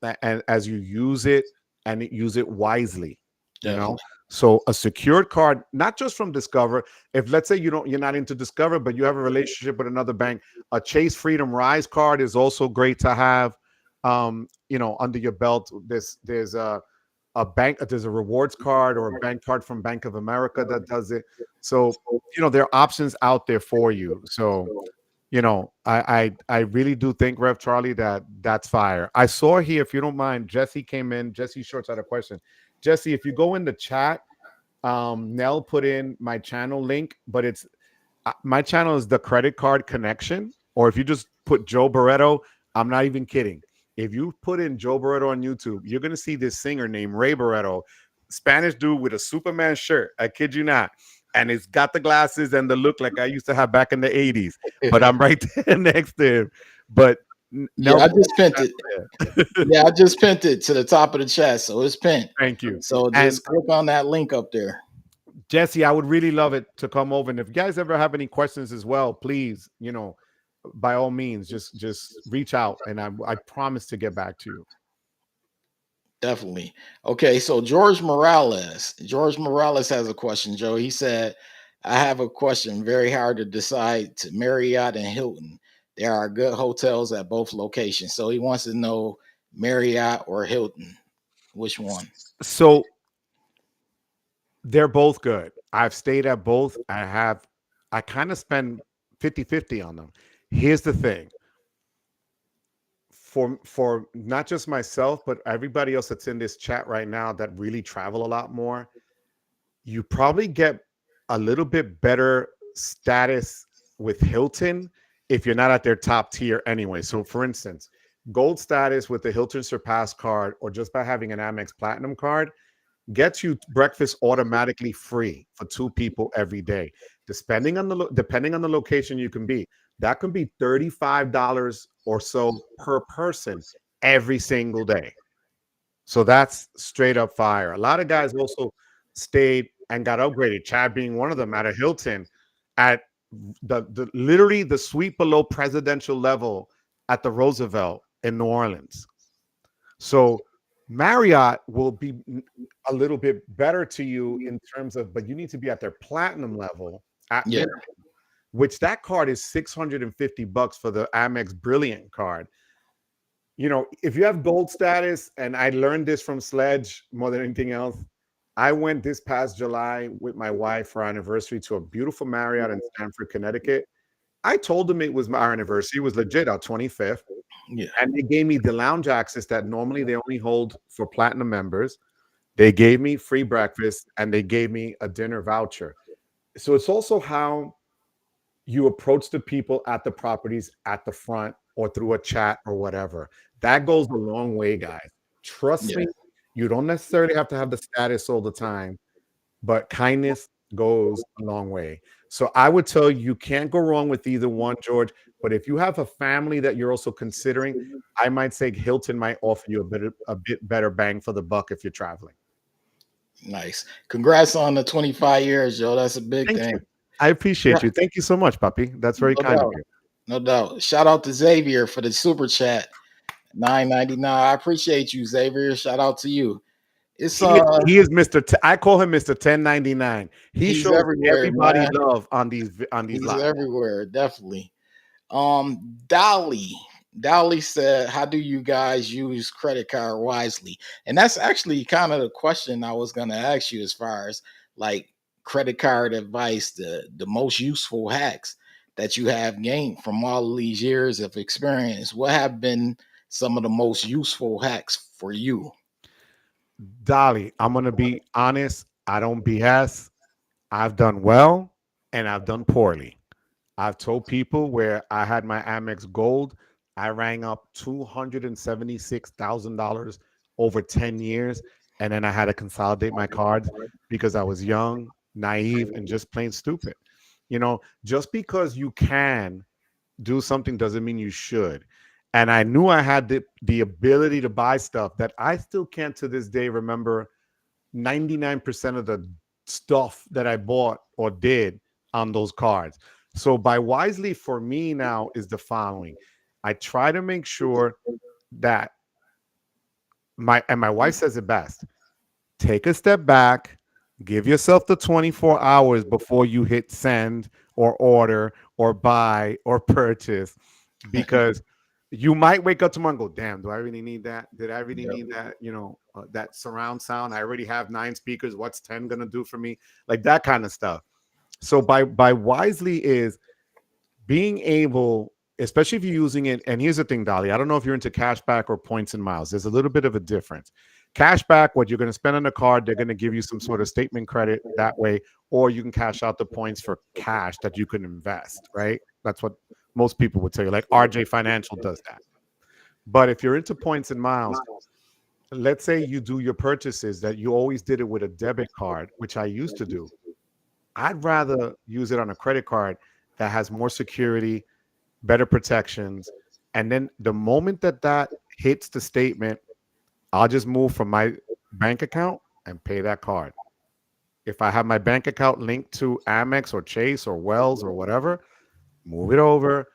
as you use it and use it wisely, you know. Definitely. So a secured card, not just from Discover. If, let's say, you're not into Discover, but you have a relationship with another bank, a Chase Freedom Rise card is also great to have, under your belt. There's a bank, there's a rewards card or a bank card from Bank of America that does it. So there are options out there for you. So I really do think, Rev Charlie, that's fire. I saw here, if you don't mind, Jesse came in. Jesse Shorts had a question. Jesse, if you go in the chat, Nell put in my channel link, but it's my channel is the Credit Card Connection. Or if you just put Joe Barreto, I'm not even kidding. If you put in Joe Barreto on YouTube, you're gonna see this singer named Ray Barreto, Spanish dude with a Superman shirt. I kid you not. And it's got the glasses and the look like I used to have back in the 80s. But I'm right there next to him. But Yeah, Nell, I just pinned it. Yeah, I just pinned it to the top of the chat, so it's pinned. thank you. So And just click on that link up there. Jesse, I would really love it to come over. And if you guys ever have any questions as well, please, by all means, just reach out, and I promise to get back to you. Definitely. Okay, so George Morales. George Morales has a question, Joe. He said, I have a question. Very hard to decide to Marriott and Hilton. There are good hotels at both locations. So he wants to know Marriott or Hilton. Which one? So they're both good. I've stayed at both. I kind of spend 50-50 on them. Here's the thing. For not just myself, but everybody else that's in this chat right now that really travel a lot more, you probably get a little bit better status with Hilton if you're not at their top tier anyway. So, for instance, gold status with the Hilton Surpass card, or just by having an Amex Platinum card, gets you breakfast automatically free for two people every day. Depending on the location, you can be that can be $35 or so per person every single day. So that's straight up fire. A lot of guys also stayed and got upgraded. Chad being one of them, at a Hilton, at the literally the suite below presidential level at the Roosevelt in New Orleans. So Marriott will be a little bit better to you in terms of, but you need to be at their platinum level at Yeah. minimum, which that card is $650 for the Amex Brilliant card. If you have gold status, and I learned this from Sledge more than anything else, I went this past July with my wife for our anniversary to a beautiful Marriott in Stamford, Connecticut. I told them it was our anniversary. It was legit, our 25th. Yeah. And they gave me the lounge access that normally they only hold for platinum members. They gave me free breakfast and they gave me a dinner voucher. So it's also how you approach the people at the properties at the front or through a chat or whatever. That goes a long way, guys. Trust Yeah. me, you don't necessarily have to have the status all the time, but kindness goes a long way. So I would tell you, you can't go wrong with either one, George. But if you have a family that you're also considering, I might say Hilton might offer you a bit better bang for the buck if you're traveling. Nice. Congrats on the 25 years, Joe. That's a big Thank thing. you. I appreciate Yeah, you. Thank you so much, Puppy. That's very no kind of doubt. you. No doubt. Shout out to Xavier for the super chat. 9.99. I appreciate you, Xavier. Shout out to you. It's He is Mr. I call him Mr. 1099. He he's shows everywhere, everybody man. love on these He's lives. everywhere, definitely. Dolly. Dolly said, "How do you guys use credit card wisely?" And that's actually kind of the question I was gonna ask you as far as like credit card advice, the most useful hacks that you have gained from all of these years of experience. What have been some of the most useful hacks for you? Dolly, I'm gonna be honest. I don't BS. I've done well and I've done poorly. I've told people where I had my Amex Gold, I rang up $276,000 over 10 years, and then I had to consolidate my cards because I was young, naive, and just plain stupid. Just because you can do something doesn't mean you should. And I knew I had the ability to buy stuff that I still can't to this day remember 99% of the stuff that I bought or did on those cards. So buy wisely for me now is the following. I try to make sure that my wife says it best. Take a step back, give yourself the 24 hours before you hit send or order or buy or purchase, because you might wake up tomorrow and go, damn, do I really need that? Did I really Yep. need that? That surround sound. I already have 9 speakers. What's 10 gonna do for me? Like that kind of stuff. So by wisely is being able, especially if you're using it. And here's the thing, Dolly, I don't know if you're into cashback or points and miles. There's a little bit of a difference. Cashback, what you're going to spend on the card, they're going to give you some sort of statement credit that way, or you can cash out the points for cash that you can invest, right? That's what most people would tell you. Like RJ Financial does that. But if you're into points and miles, let's say you do your purchases that you always did it with a debit card, which I used to do. I'd rather use it on a credit card that has more security, better protections. And then the moment that hits the statement, I'll just move from my bank account and pay that card. If I have my bank account linked to Amex or Chase or Wells or whatever, move it over.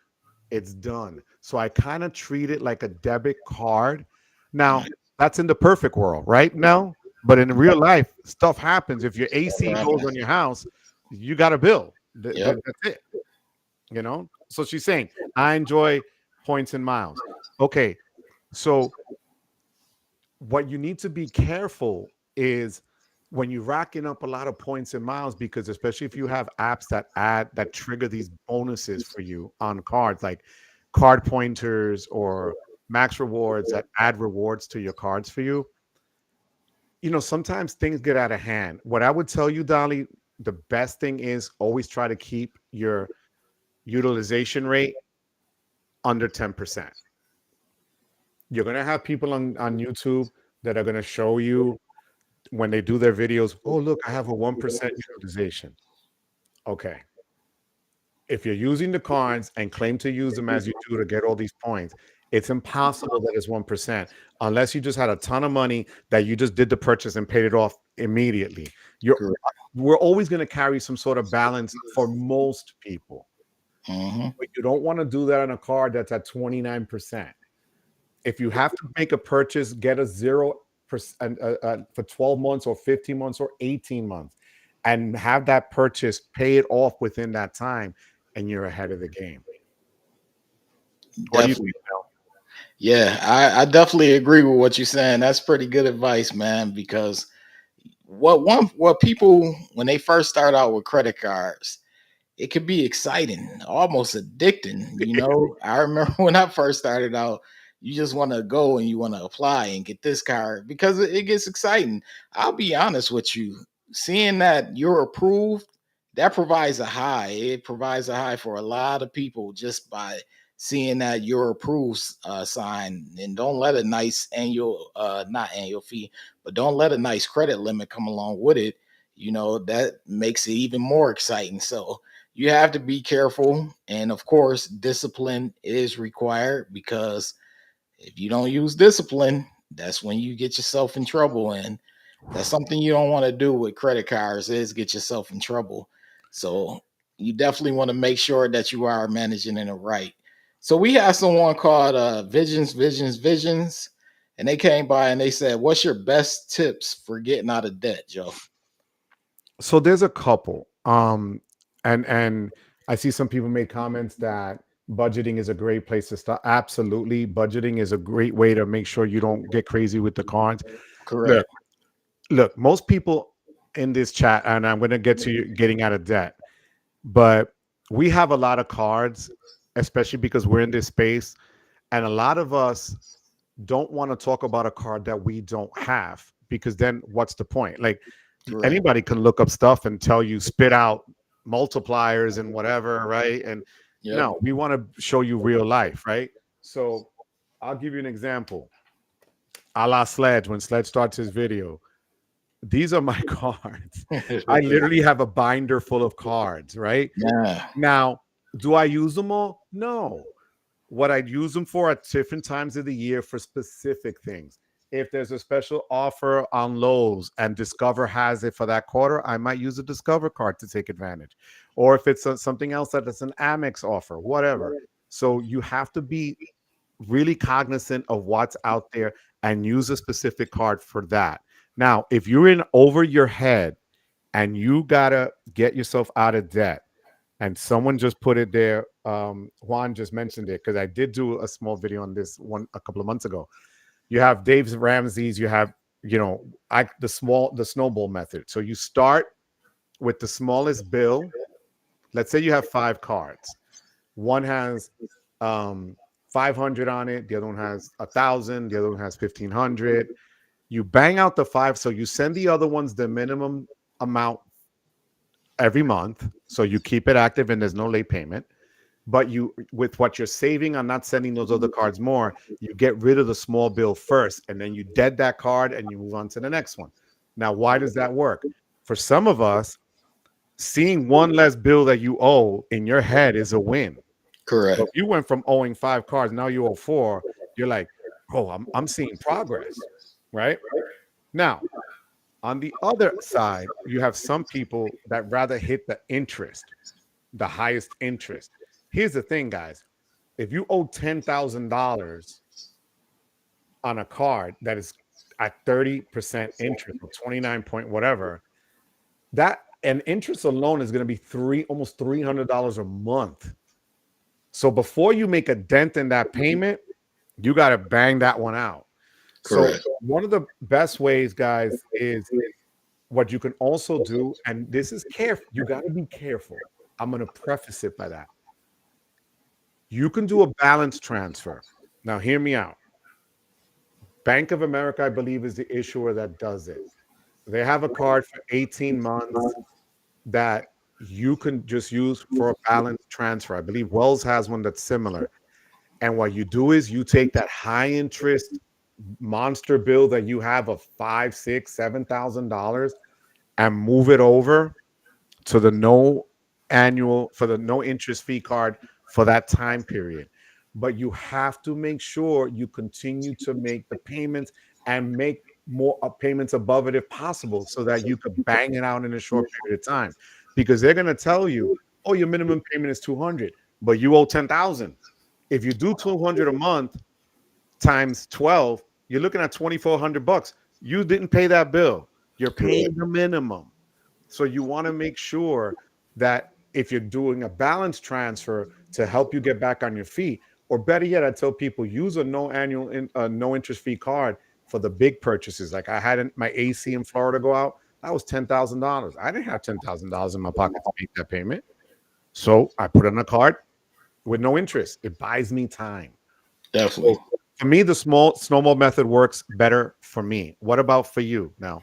It's done. So I kind of treat it like a debit card. Now, Nice. that's in the perfect world, right? Now, but in real life, stuff happens. If your Stuff AC goes on happens. your house, you got a bill. Yep. That's it. So she's saying I enjoy points and miles. Okay, so what you need to be careful is when you're racking up a lot of points and miles, because especially if you have apps that trigger these bonuses for you on cards, like card pointers or max rewards that add rewards to your cards for you. Sometimes things get out of hand. What I would tell you, Dolly, the best thing is always try to keep your utilization rate under 10%. You're going to have people on YouTube that are going to show you when they do their videos, oh, look, I have a 1% utilization. Okay. If you're using the cards and claim to use them as you do to get all these points, it's impossible that it's 1% unless you just had a ton of money that you just did the purchase and paid it off immediately. You're Correct. We're always going to carry some sort of balance for most people, Hmm. but you don't want to do that on a card that's at 29%. If you have to make a purchase, get a zero. for 12 months or 15 months or 18 months, and have that purchase pay it off within that time, and you're ahead of the game. What do you Definitely. think, Mel? Yeah, I definitely agree with what you're saying. That's pretty good advice, man, because what people when they first start out with credit cards, it could be exciting, almost addicting. I remember when I first started out, you just want to go and you want to apply and get this card because it gets exciting. I'll be honest with you, seeing that you're approved, that provides a high. It provides a high for a lot of people just by seeing that you're approved sign. And don't let a nice annual, not annual fee, but don't let a nice credit limit come along with it. That makes it even more exciting. So you have to be careful. And of course, discipline is required because if you don't use discipline, that's when you get yourself in trouble. And that's something you don't want to do with credit cards is get yourself in trouble. So you definitely want to make sure that you are managing it right. So we have someone called Visions, and they came by and they said, "What's your best tips for getting out of debt, Joe?" So there's a couple. And I see some people make comments that budgeting is a great place to start. Absolutely. Budgeting is a great way to make sure you don't get crazy with the cards. Look, Correct. look, most people in this chat, and I'm gonna get to you getting out of debt, but we have a lot of cards, especially because we're in this space, and a lot of us don't want to talk about a card that we don't have, because then what's the point? Like, Correct. anybody can look up stuff and tell you spit out multipliers and whatever, right? And Yep. no, we want to show you real life, right? So I'll give you an example. A la Sledge, when Sledge starts his video, these are my cards. I literally have a binder full of cards, right? Yeah. Now, do I use them all? No. What I'd use them for at different times of the year for specific things. If there's a special offer on Lowe's and Discover has it for that quarter, I might use a Discover card to take advantage. Or if it's something else that is an Amex offer, whatever. So you have to be really cognizant of what's out there and use a specific card for that. Now, if you're in over your head and you got to get yourself out of debt, and someone just put it there. Juan just mentioned it because I did do a small video on this one a couple of months ago. You have Dave Ramsey's. You have, the snowball method. So you start with the smallest bill. Let's say you have 5 cards. One has 500 on it. The other one has 1,000. The other one has 1,500. You bang out the 5. So you send the other ones the minimum amount every month. So you keep it active and there's no late payment. But you, with what you're saving on not sending those other cards more, you get rid of the small bill first, and then you dead that card and you move on to the next one. Now, why does that work? For some of us, seeing one less bill that you owe in your head is a win. So Correct. if you went from owing 5 cards, now you owe 4, you're like, oh, I'm seeing progress, right? Now, on the other side, you have some people that rather hit the interest, the highest interest. Here's the thing, guys. If you owe $10,000 on a card that is at 30% interest or 29 point whatever, that and interest alone is going to be almost $300 a month. So before you make a dent in that payment, you got to bang that one out. So Correct. one of the best ways, guys, is what you can also do, and this is careful. You got to be careful. I'm going to preface it by that. You can do a balance transfer. Now, hear me out. Bank of America, I believe, is the issuer that does it. They have a card for 18 months that you can just use for a balance transfer. I believe Wells has one that's similar. And what you do is you take that high interest monster bill that you have of $5, $6, $7,000 and move it over to the no interest fee card for that time period. But you have to make sure you continue to make the payments and make more payments above it if possible, so that you could bang it out in a short period of time. Because they're going to tell you, oh, your minimum payment is 200, but you owe 10,000. If you do 200 a month times 12, you're looking at 2,400 bucks. You didn't pay that bill. You're Correct. paying the minimum. So you want to make sure that if you're doing a balance transfer to help you get back on your feet, or better yet, I tell people use a no interest fee card for the big purchases. Like I had my AC in Florida go out, that was $10,000. I didn't have $10,000 in my pocket to make that payment, so I put it on a card with no interest. It buys me time. Definitely. So for me, the small snowball method works better for me. What about for you now?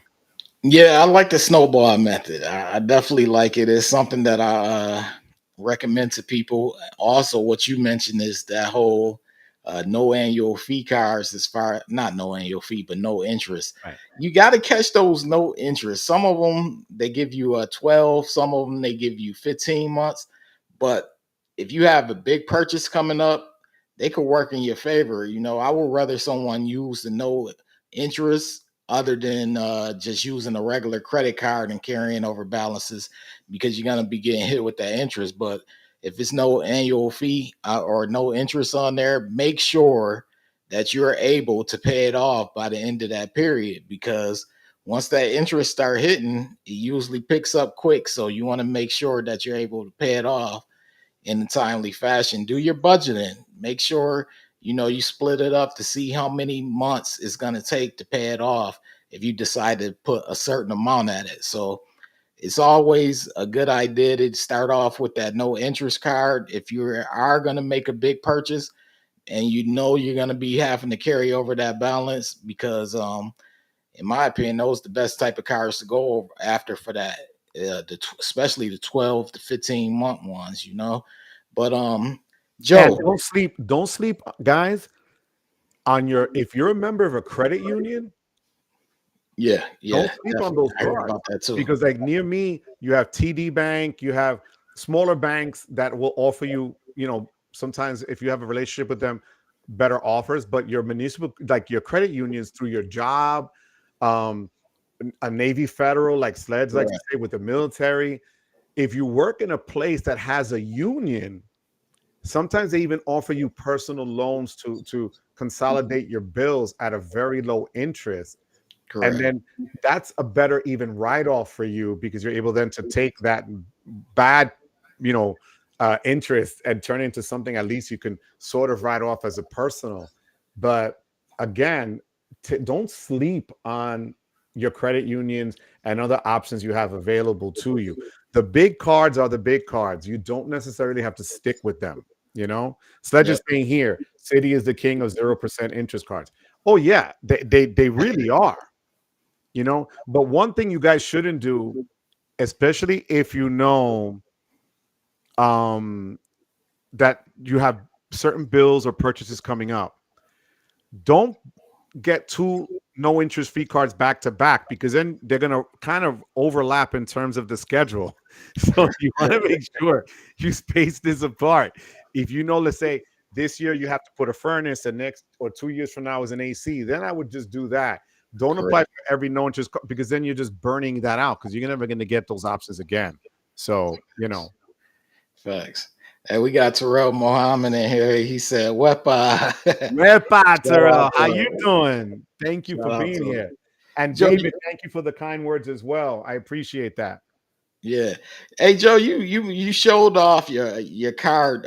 Yeah, I like the snowball method. I definitely like it. It's something that I recommend to people. Also, what you mentioned is that whole no annual fee cards, as far not no annual fee, but no interest. Right. You got to catch those no interest. Some of them they give you a 12, some of them they give you 15 months. But if you have a big purchase coming up, they could work in your favor. You know, I would rather someone use the no interest other than just using a regular credit card and carrying over balances, because you're going to be getting hit with that interest. But if it's no annual fee or no interest on there, make sure that you're able to pay it off by the end of that period, because once that interest start hitting, it usually picks up quick. So you want to make sure that you're able to pay it off in a timely fashion. Do your budgeting. Make sure you split it up to see how many months it's going to take to pay it off if you decide to put a certain amount at it. So it's always a good idea to start off with that no interest card if you are going to make a big purchase and you're going to be having to carry over that balance, because in my opinion, those are the best type of cars to go over after for that. Especially the 12 to 15 month ones. But And Joe, don't sleep, guys, on your if you're a member of a credit union, yeah, don't yeah, sleep on definitely. those I heard cards about that too. because like near me, you have TD Bank, you have smaller banks that will offer you, sometimes if you have a relationship with them, better offers, but your municipal like your credit unions through your job, um a Navy Federal, like Sleds likes to Correct, say with the military, if you work in a place that has a union, sometimes they even offer you personal loans to consolidate your bills at a very low interest. And correct, then that's a better even write-off for you because you're able then to take that bad, you know, interest and turn it into something at least you can sort of write off as a personal. But again, don't sleep on your credit unions and other options you have available to you. The big cards are the big cards. You don't necessarily have to stick with them. Sledge yep, is saying here, City is the king of 0% interest cards. Oh yeah, they really are. But one thing you guys shouldn't do, especially if you know um that you have certain bills or purchases coming up, don't get two no interest fee cards back to back because then they're going to kind of overlap in terms of the schedule. So you want to make sure you space this apart. If let's say this year you have to put a furnace and next or 2 years from now is an AC, then I would just do that. Don't apply correct. for every no interest because then you're just burning that out because you're never going to get those options again. So, Facts. Hey, we got Terrell Mohammed in here. He said, "Wepa." Wepa, Shout out Terrell, to how you him. doing? Thank you for Shout out being to him. here. And Joe. David, thank you for the kind words as well. I appreciate that. Yeah. Hey, Joe, you showed off your card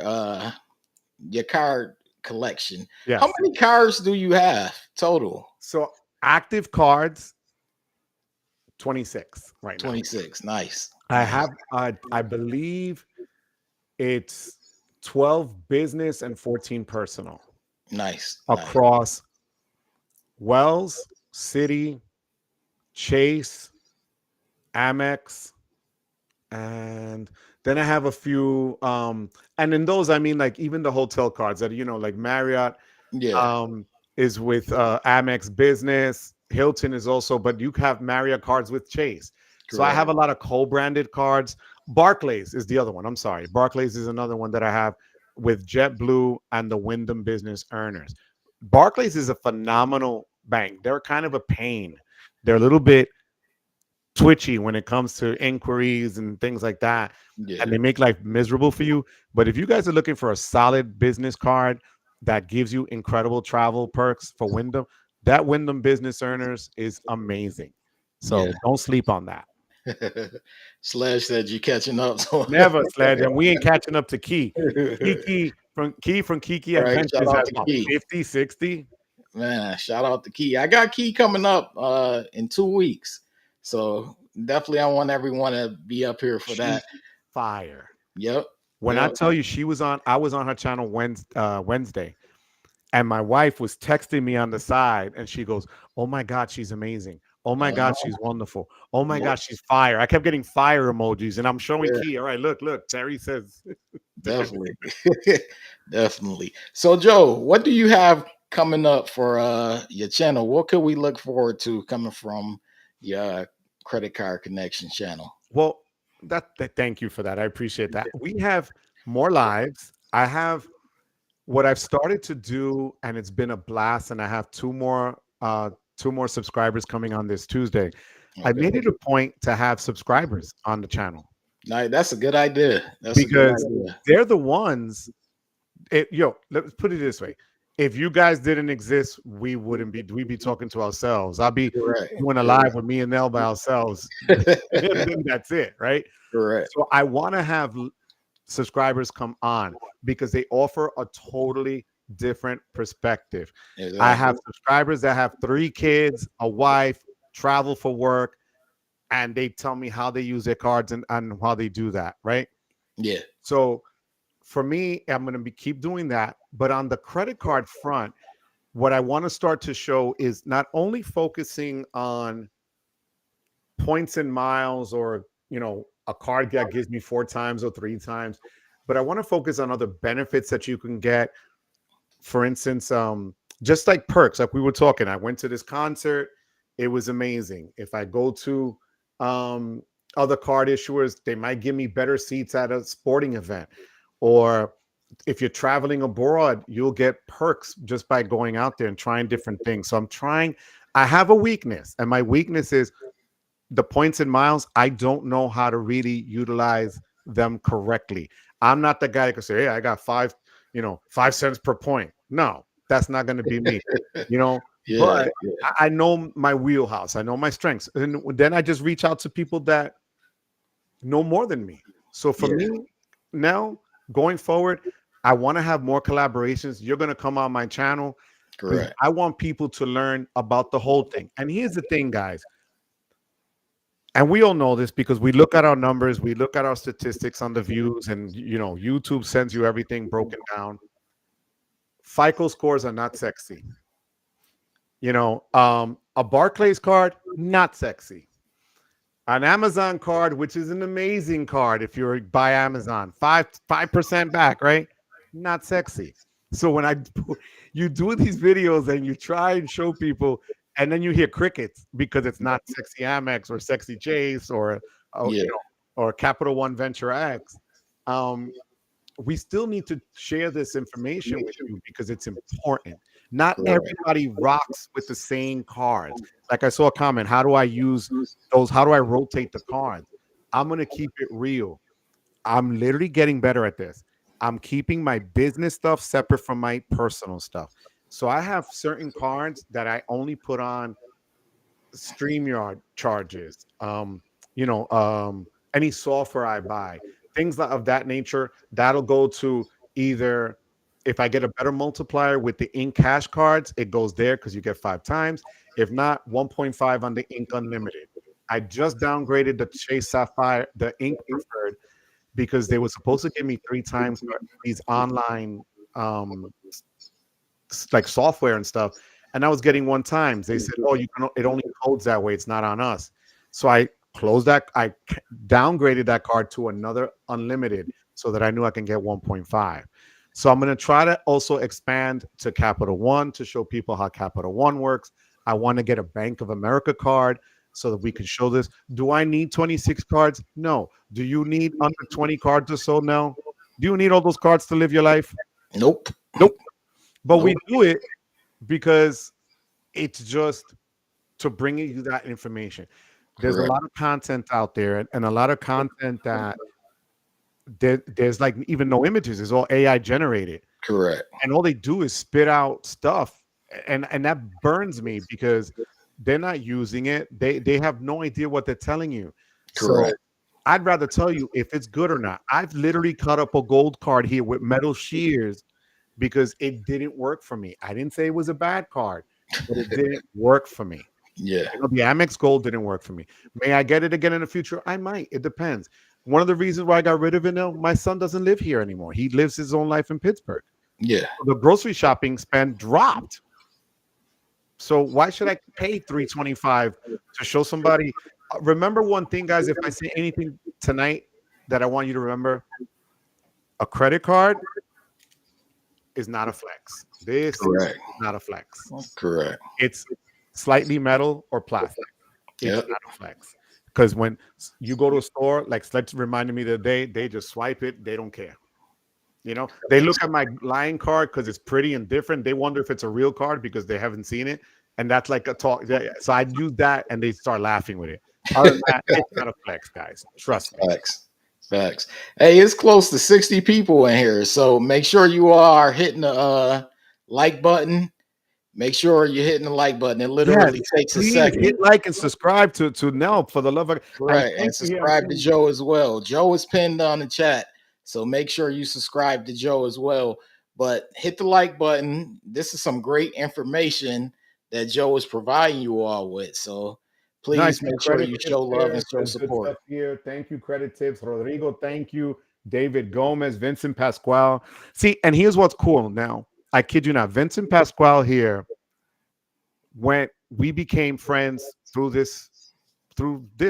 collection. How Yes. many cards do you have total? So active cards, 26 right now. 26. Nice. I Nice. have, I believe it's 12 business and 14 personal Nice. Nice. across Wells, City, Chase, Amex, and then I have a few and in those I mean like even the hotel cards that like Marriott Yeah. um is with Amex Business, Hilton is also, but you have Marriott cards with Chase. So I Correct. have a lot of co-branded cards. Barclays is the other one. I'm sorry. Barclays is another one that I have with JetBlue and the Wyndham Business Earners. Barclays is a phenomenal bank. They're kind of a pain. They're a little bit twitchy when it comes to inquiries and things like that. Yeah. And they make life miserable for you. But if you guys are looking for a solid business card that gives you incredible travel perks for Wyndham, That Wyndham Business Earners is amazing. Yeah. So don't sleep on that. Sledge said you catching up. So Never, Sledge, and we ain't catching up to Key from Kiki right. Shout Adventures out at to about Key. 50, 60. Man, shout out to Key. I got Key coming up in 2 weeks. So definitely I want everyone to be up here for that. She's fire. Yep. When I Yep. tell you I was on her channel Wednesday, and my wife was texting me on the side, and she goes, "Oh my God, she's amazing. Oh my God, Uh-huh. she's wonderful. Oh my Yep. God, she's fire." I kept getting fire emojis, and I'm showing Yeah, Key. All right, look. Terry says, definitely. Definitely. So Joe, what do you have coming up for your channel? What could we look forward to coming from your credit card connection channel? well, thank you for that. I appreciate that. We have more lives. I have what I've started to do, and it's been a blast. And I have two more subscribers coming on this Tuesday. I Okay. made it a point to have subscribers on the channel Now that's a good idea. That's a good because idea. they're the ones. Let's put it this way: if you guys didn't exist, we'd be talking to ourselves. I'll be Correct. doing a live with me and Nell by ourselves, and then that's it, right? Correct. So I want to have subscribers come on because they offer a totally different perspective. I have Exactly. subscribers that have 3 kids, a wife, travel for work, and they tell me how they use their cards and how they do that, right? Yeah. So for me, I'm going to keep doing that. But on the credit card front, what I want to start to show is not only focusing on points and miles or, a card that gives me 4 times or 3 times, but I want to focus on other benefits that you can get. For instance, just like perks, like we were talking, I went to this concert, it was amazing. If I go to um, other card issuers, they might give me better seats at a sporting event. Or if you're traveling abroad, you'll get perks just by going out there and trying different things. So I have a weakness, and my weakness is the points and miles. I don't know how to really utilize them correctly. I'm not the guy that can say, "Hey, I got 5 cents per point." No, that's not going to be me, Yeah. But I know my wheelhouse. I know my strengths, and then I just reach out to people that know more than me. So for Yeah. me now, going forward, I want to have more collaborations. You're going to come on my channel because Correct. I want people to learn about the whole thing. And here's the thing, guys. And we all know this because we look at our numbers, we look at our statistics on the views, and YouTube sends you everything broken down. FICO scores are not sexy. A Barclays card, not sexy. An Amazon card, which is an amazing card if you're by Amazon, 5% back, right? Not sexy. So when you do these videos and you try and show people, and then you hear crickets because it's not sexy Amex or sexy Chase or Yeah. or Capital One Venture X. Um, we still need to share this information with you because it's important. Not Correct. everybody rocks with the same cards. Like I saw a comment, how do I use those? How do I rotate the cards? I'm going to keep it real. I'm literally getting better at this. I'm keeping my business stuff separate from my personal stuff. So I have certain cards that I only put on StreamYard charges, any software I buy, things of that nature. That'll go to either if I get a better multiplier with the Ink Cash cards, it goes there because you get 5 times. If not, 1.5 on the Ink Unlimited. I just downgraded the Chase Sapphire, the Ink Preferred, because they were supposed to give me 3 times for these online um, like software and stuff, and I was getting 1 times. They said, "Oh, it only codes that way. It's not on us." So I closed that. Downgraded that card to another unlimited so that I knew I can get 1.5. So I'm going to try to also expand to Capital One to show people how Capital One works. I want to get a Bank of America card so that we can show this. Do I need 26 cards? No. Do you need under 20 cards or so? No. Do you need all those cards to live your life? Nope. Nope. But we Nope. do it because it's just to bring you that information. There's a Correct. lot of content out there, and a lot of content that there's like even no images. It's all AI generated, Correct. and all they do is spit out stuff. and that burns me because they're not using it. They have no idea what they're telling you. So Correct. I'd rather tell you if it's good or not. I've literally cut up a gold card here with metal shears because it didn't work for me. I didn't say it was a bad card, but it didn't work for me. Yeah. The Amex Gold didn't work for me. May I get it again in the future? I might. It depends. One of the reasons why I got rid of it now, my son doesn't live here anymore. He lives his own life in Pittsburgh. Yeah. The grocery shopping spend dropped. So why should I pay 325 to show somebody? Remember one thing, guys. If I say anything tonight that I want you to remember, a credit card is not a flex. This is Correct. not a flex. Correct. It's slightly metal or plastic. It's Yep. not a flex. Because when you go to a store, like Sledge reminded me the other day, they just swipe it. They don't care. They look at my line card because it's pretty and different. They wonder if it's a real card because they haven't seen it. And that's like a talk. So I'd use that and they start laughing with it. Other than that, it's not a flex, guys. Trust me. Facts. Facts. Hey, it's close to 60 people in here. So make sure you are hitting the like button. Make sure you're hitting the like button. It Yes, literally takes a please second. hit like and subscribe to Nell for the love of and Correct. thank And you here. I'm subscribe to seeing Joe as well. Joe is pinned on the chat. So make sure you subscribe to Joe as well. But hit the like button. This is some great information that Joe is providing you all with. So nice please make sure credit you tips show love here. and show There's good support. stuff here. Thank you, credit tips. Rodrigo, thank you. David Gomez, Vincent Pasquale. See, and here's what's cool now. I kid you not. Vincent Pasquale here, when we became friends through this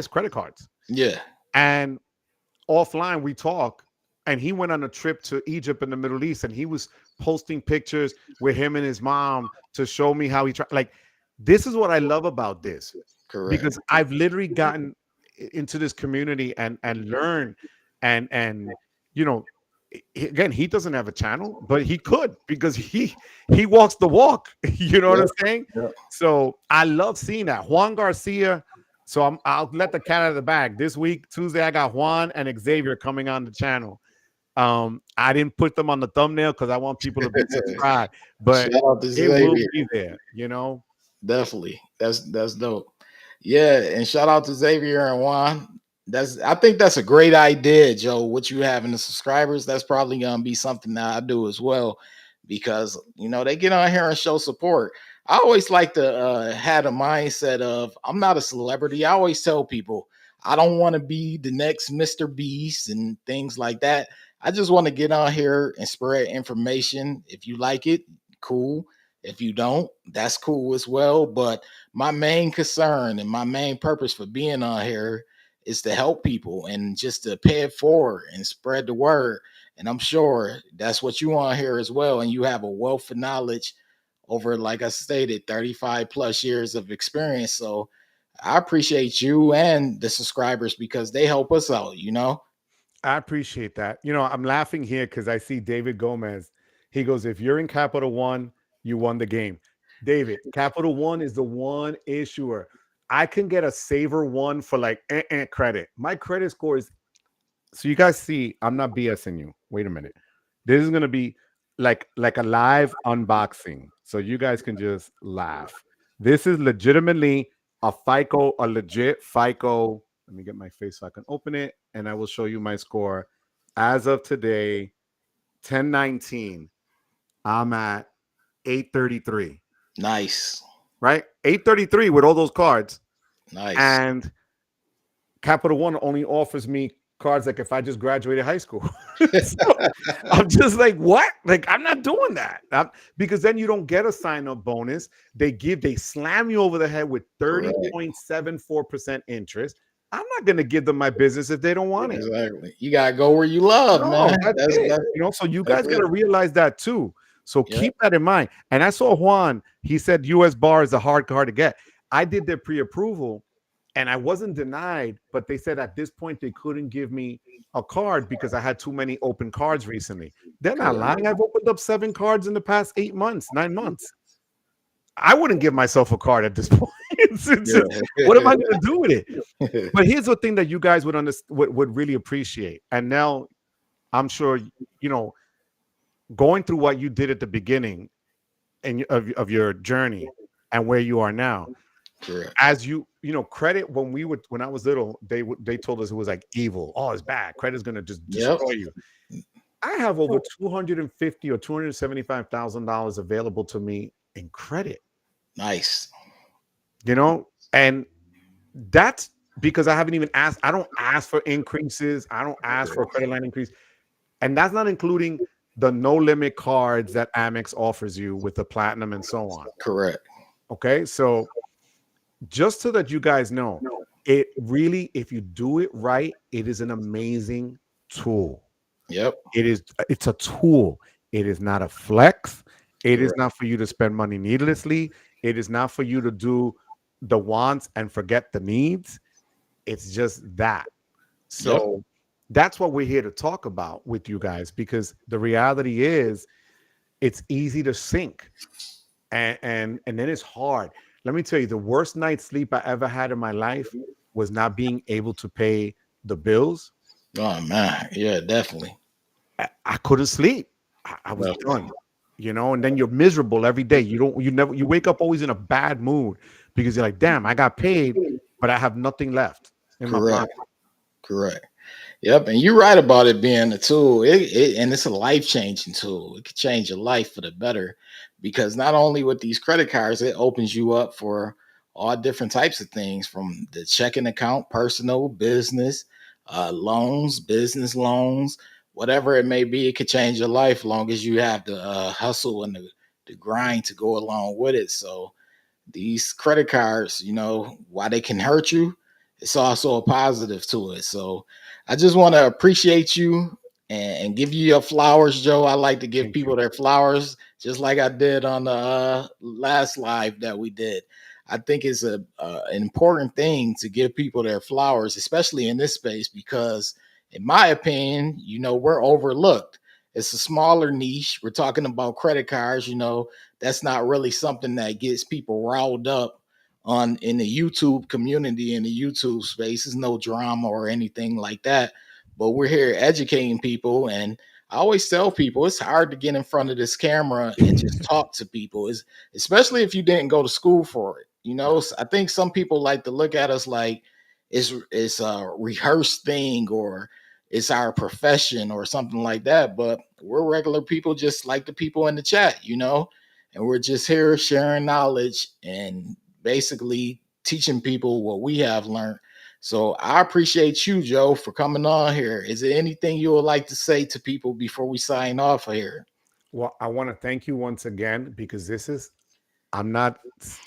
credit cards. Yeah. And offline we talk, and he went on a trip to Egypt in the Middle East, and he was posting pictures with him and his mom to show me how he tried. Like, this is what I love about this, Correct. because I've literally gotten into this community and learned and you know again, he doesn't have a channel, but he could because he walks the walk. You know what I'm Yep. saying? Yep. So I love seeing that. Juan Garcia. So I'll let the cat out of the bag. This week, Tuesday, I got Juan and Xavier coming on the channel. I didn't put them on the thumbnail because I want people to be subscribed, but Shout out to it will Xavier. be there. Definitely. That's dope. Yeah, and shout out to Xavier and Juan. I think that's a great idea, Joe. What you have in the subscribers, that's probably gonna be something that I do as well, because they get on here and show support. I always like to have a mindset of I'm not a celebrity. I always tell people I don't want to be the next Mr. Beast and things like that. I just want to get on here and spread information. If you like it, cool. If you don't, that's cool as well. But my main concern and my main purpose for being on here is to help people and just to pay it forward and spread the word. And I'm sure that's what you want here as well. And you have a wealth of knowledge over, like I stated, 35 plus years of experience. So I appreciate you and the subscribers because they help us out. I appreciate that. I'm laughing here because I see David Gomez. He goes, if you're in Capital One, you won the game. David, Capital One is the one issuer. I can get a saver one for like credit. My credit score is, so you guys see, I'm not BSing you. Wait a minute. This is gonna be like a live unboxing. So you guys can just laugh. This is legitimately a legit FICO. Let me get my face so I can open it, and I will show you my score. As of today, 10/19, I'm at 833. Nice. Right? 833 with all those cards. Nice. And Capital One only offers me cards like if I just graduated high school. So I'm just like, what? Like, I'm not doing that. Because then you don't get a sign-up bonus. They slam you over the head with Correct. 30.74% interest. I'm not going to give them my business if they don't want it. Exactly. You gotta go where you love, No, man. that's it. So you guys that's got to it. realize that too. So Yeah. keep that in mind. And I saw Juan, he said US bar is a hard card to get. I did their pre-approval and I wasn't denied, but they said at this point they couldn't give me a card because I had too many open cards recently. They're not lying. I've opened up 7 cards in the past 8 months, 9 months. I wouldn't give myself a card at this point. What am I going to do with it? But here's the thing that you guys would really appreciate. And now I'm sure, going through what you did at the beginning, and of your journey and where you are now. Correct. As credit, when I was little, they told us it was like evil. Oh, it's bad. Credit's gonna just Yep. destroy you. I have over 250 or $275,000 available to me in credit, Nice. and that's because I haven't even asked. I don't ask for increases. I don't ask for a credit line increase. And that's not including the no limit cards that Amex offers you with the platinum and so on. Correct. Okay. So just so that you guys know, it really, if you do it right, it is an amazing tool. Yep. It's a tool. It is not a flex. It is Correct. not for you to spend money needlessly. It is not for you to do the wants and forget the needs. It's just that. Yep. So that's what we're here to talk about with you guys, because the reality is it's easy to sink, and then it's hard. Let me tell you, the worst night's sleep I ever had in my life was not being able to pay the bills. Oh man. Yeah, definitely. I couldn't sleep. I was Definitely. done, and then you're miserable every day. You wake up always in a bad mood because you're like, damn, I got paid, but I have nothing left in my Correct. pocket. Correct. Yep, and you're right about it being a tool. And it's a life changing tool. It could change your life for the better, because not only with these credit cards, it opens you up for all different types of things, from the checking account, personal, business, loans, business loans, whatever it may be. It could change your life, long as you have the hustle and the grind to go along with it. So these credit cards, while they can hurt you, it's also a positive to it. So I just want to appreciate you and give you your flowers, Joe. I like to give Thank you. people their flowers, just like I did on the last live that we did. I think it's an important thing to give people their flowers, especially in this space, because, in my opinion, we're overlooked. It's a smaller niche. We're talking about credit cards. That's not really something that gets people riled up on in the YouTube community, in the YouTube space. There's no drama or anything like that. But we're here educating people, and I always tell people it's hard to get in front of this camera and just talk to people, is especially if you didn't go to school for it. I think some people like to look at us like it's a rehearsed thing, or it's our profession or something like that. But we're regular people, just like the people in the chat. And we're just here sharing knowledge and basically teaching people what we have learned. So I appreciate you, Joe, for coming on here. Is there anything you would like to say to people before we sign off here? Well, I want to thank you once again, because I'm not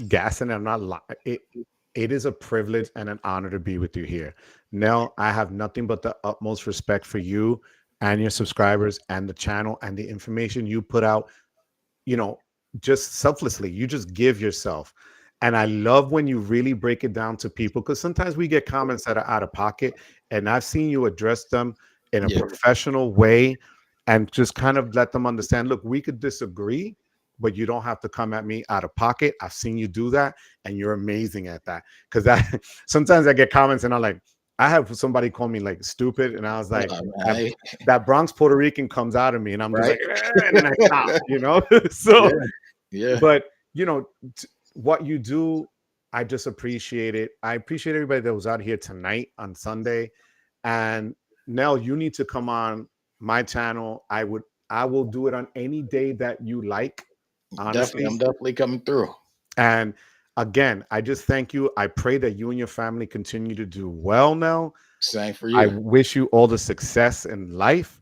gassing. I'm not. It is a privilege and an honor to be with you here. Nell, I have nothing but the utmost respect for you and your subscribers and the channel and the information you put out, you know, just selflessly. You just give yourself. And I love when you really break it down to people, because sometimes we get comments that are out of pocket, and I've seen you address them in a Yeah, professional way and just kind of let them understand, look, we could disagree, but you don't have to come at me out of pocket. I've seen you do that, and you're amazing at that. Because that sometimes I get comments and I'm like, I have somebody call me like stupid, and I was like, man, that that Bronx Puerto Rican comes out of me, and I'm just right? like, and then I stop. So, Yeah, yeah, but you know, what you do, I just appreciate it. I appreciate everybody that was out here tonight on Sunday. And Nell, you need to come on my channel. I will do it on any day that you like, definitely. honestly. I'm definitely coming through. And again, I just thank you. I pray that you and your family continue to do well now. Same for I you. wish you all the success in life.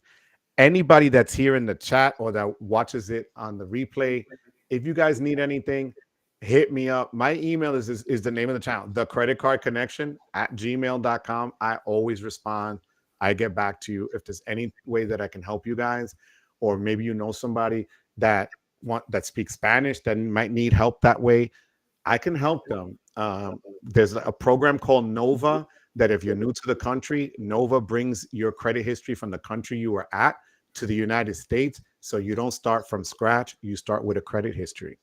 Anybody that's here in the chat or that watches it on the replay, if you guys need anything, hit me up. My email is the name of the channel, the credit card connection at gmail.com. I always respond. I get back to you if there's any way that I can help you guys, or maybe you know somebody that that speaks Spanish that might need help that way. I can help them. There's a program called Nova that, if you're new to the country, Nova brings your credit history from the country you were at to the United States. So you don't start from scratch. You start with a credit history.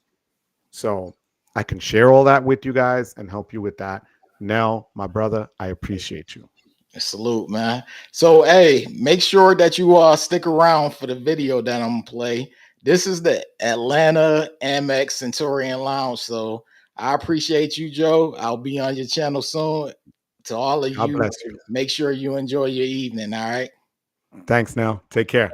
So I can share all that with you guys and help you with that. Nell, my brother, I appreciate you. Salute, man. So, hey, make sure that you stick around for the video that I'm gonna play. This is the Atlanta Amex Centurion Lounge. So I appreciate you, Joe. I'll be on your channel soon. To all of God you, bless you. make sure you enjoy your evening. All right. Thanks now. Take care.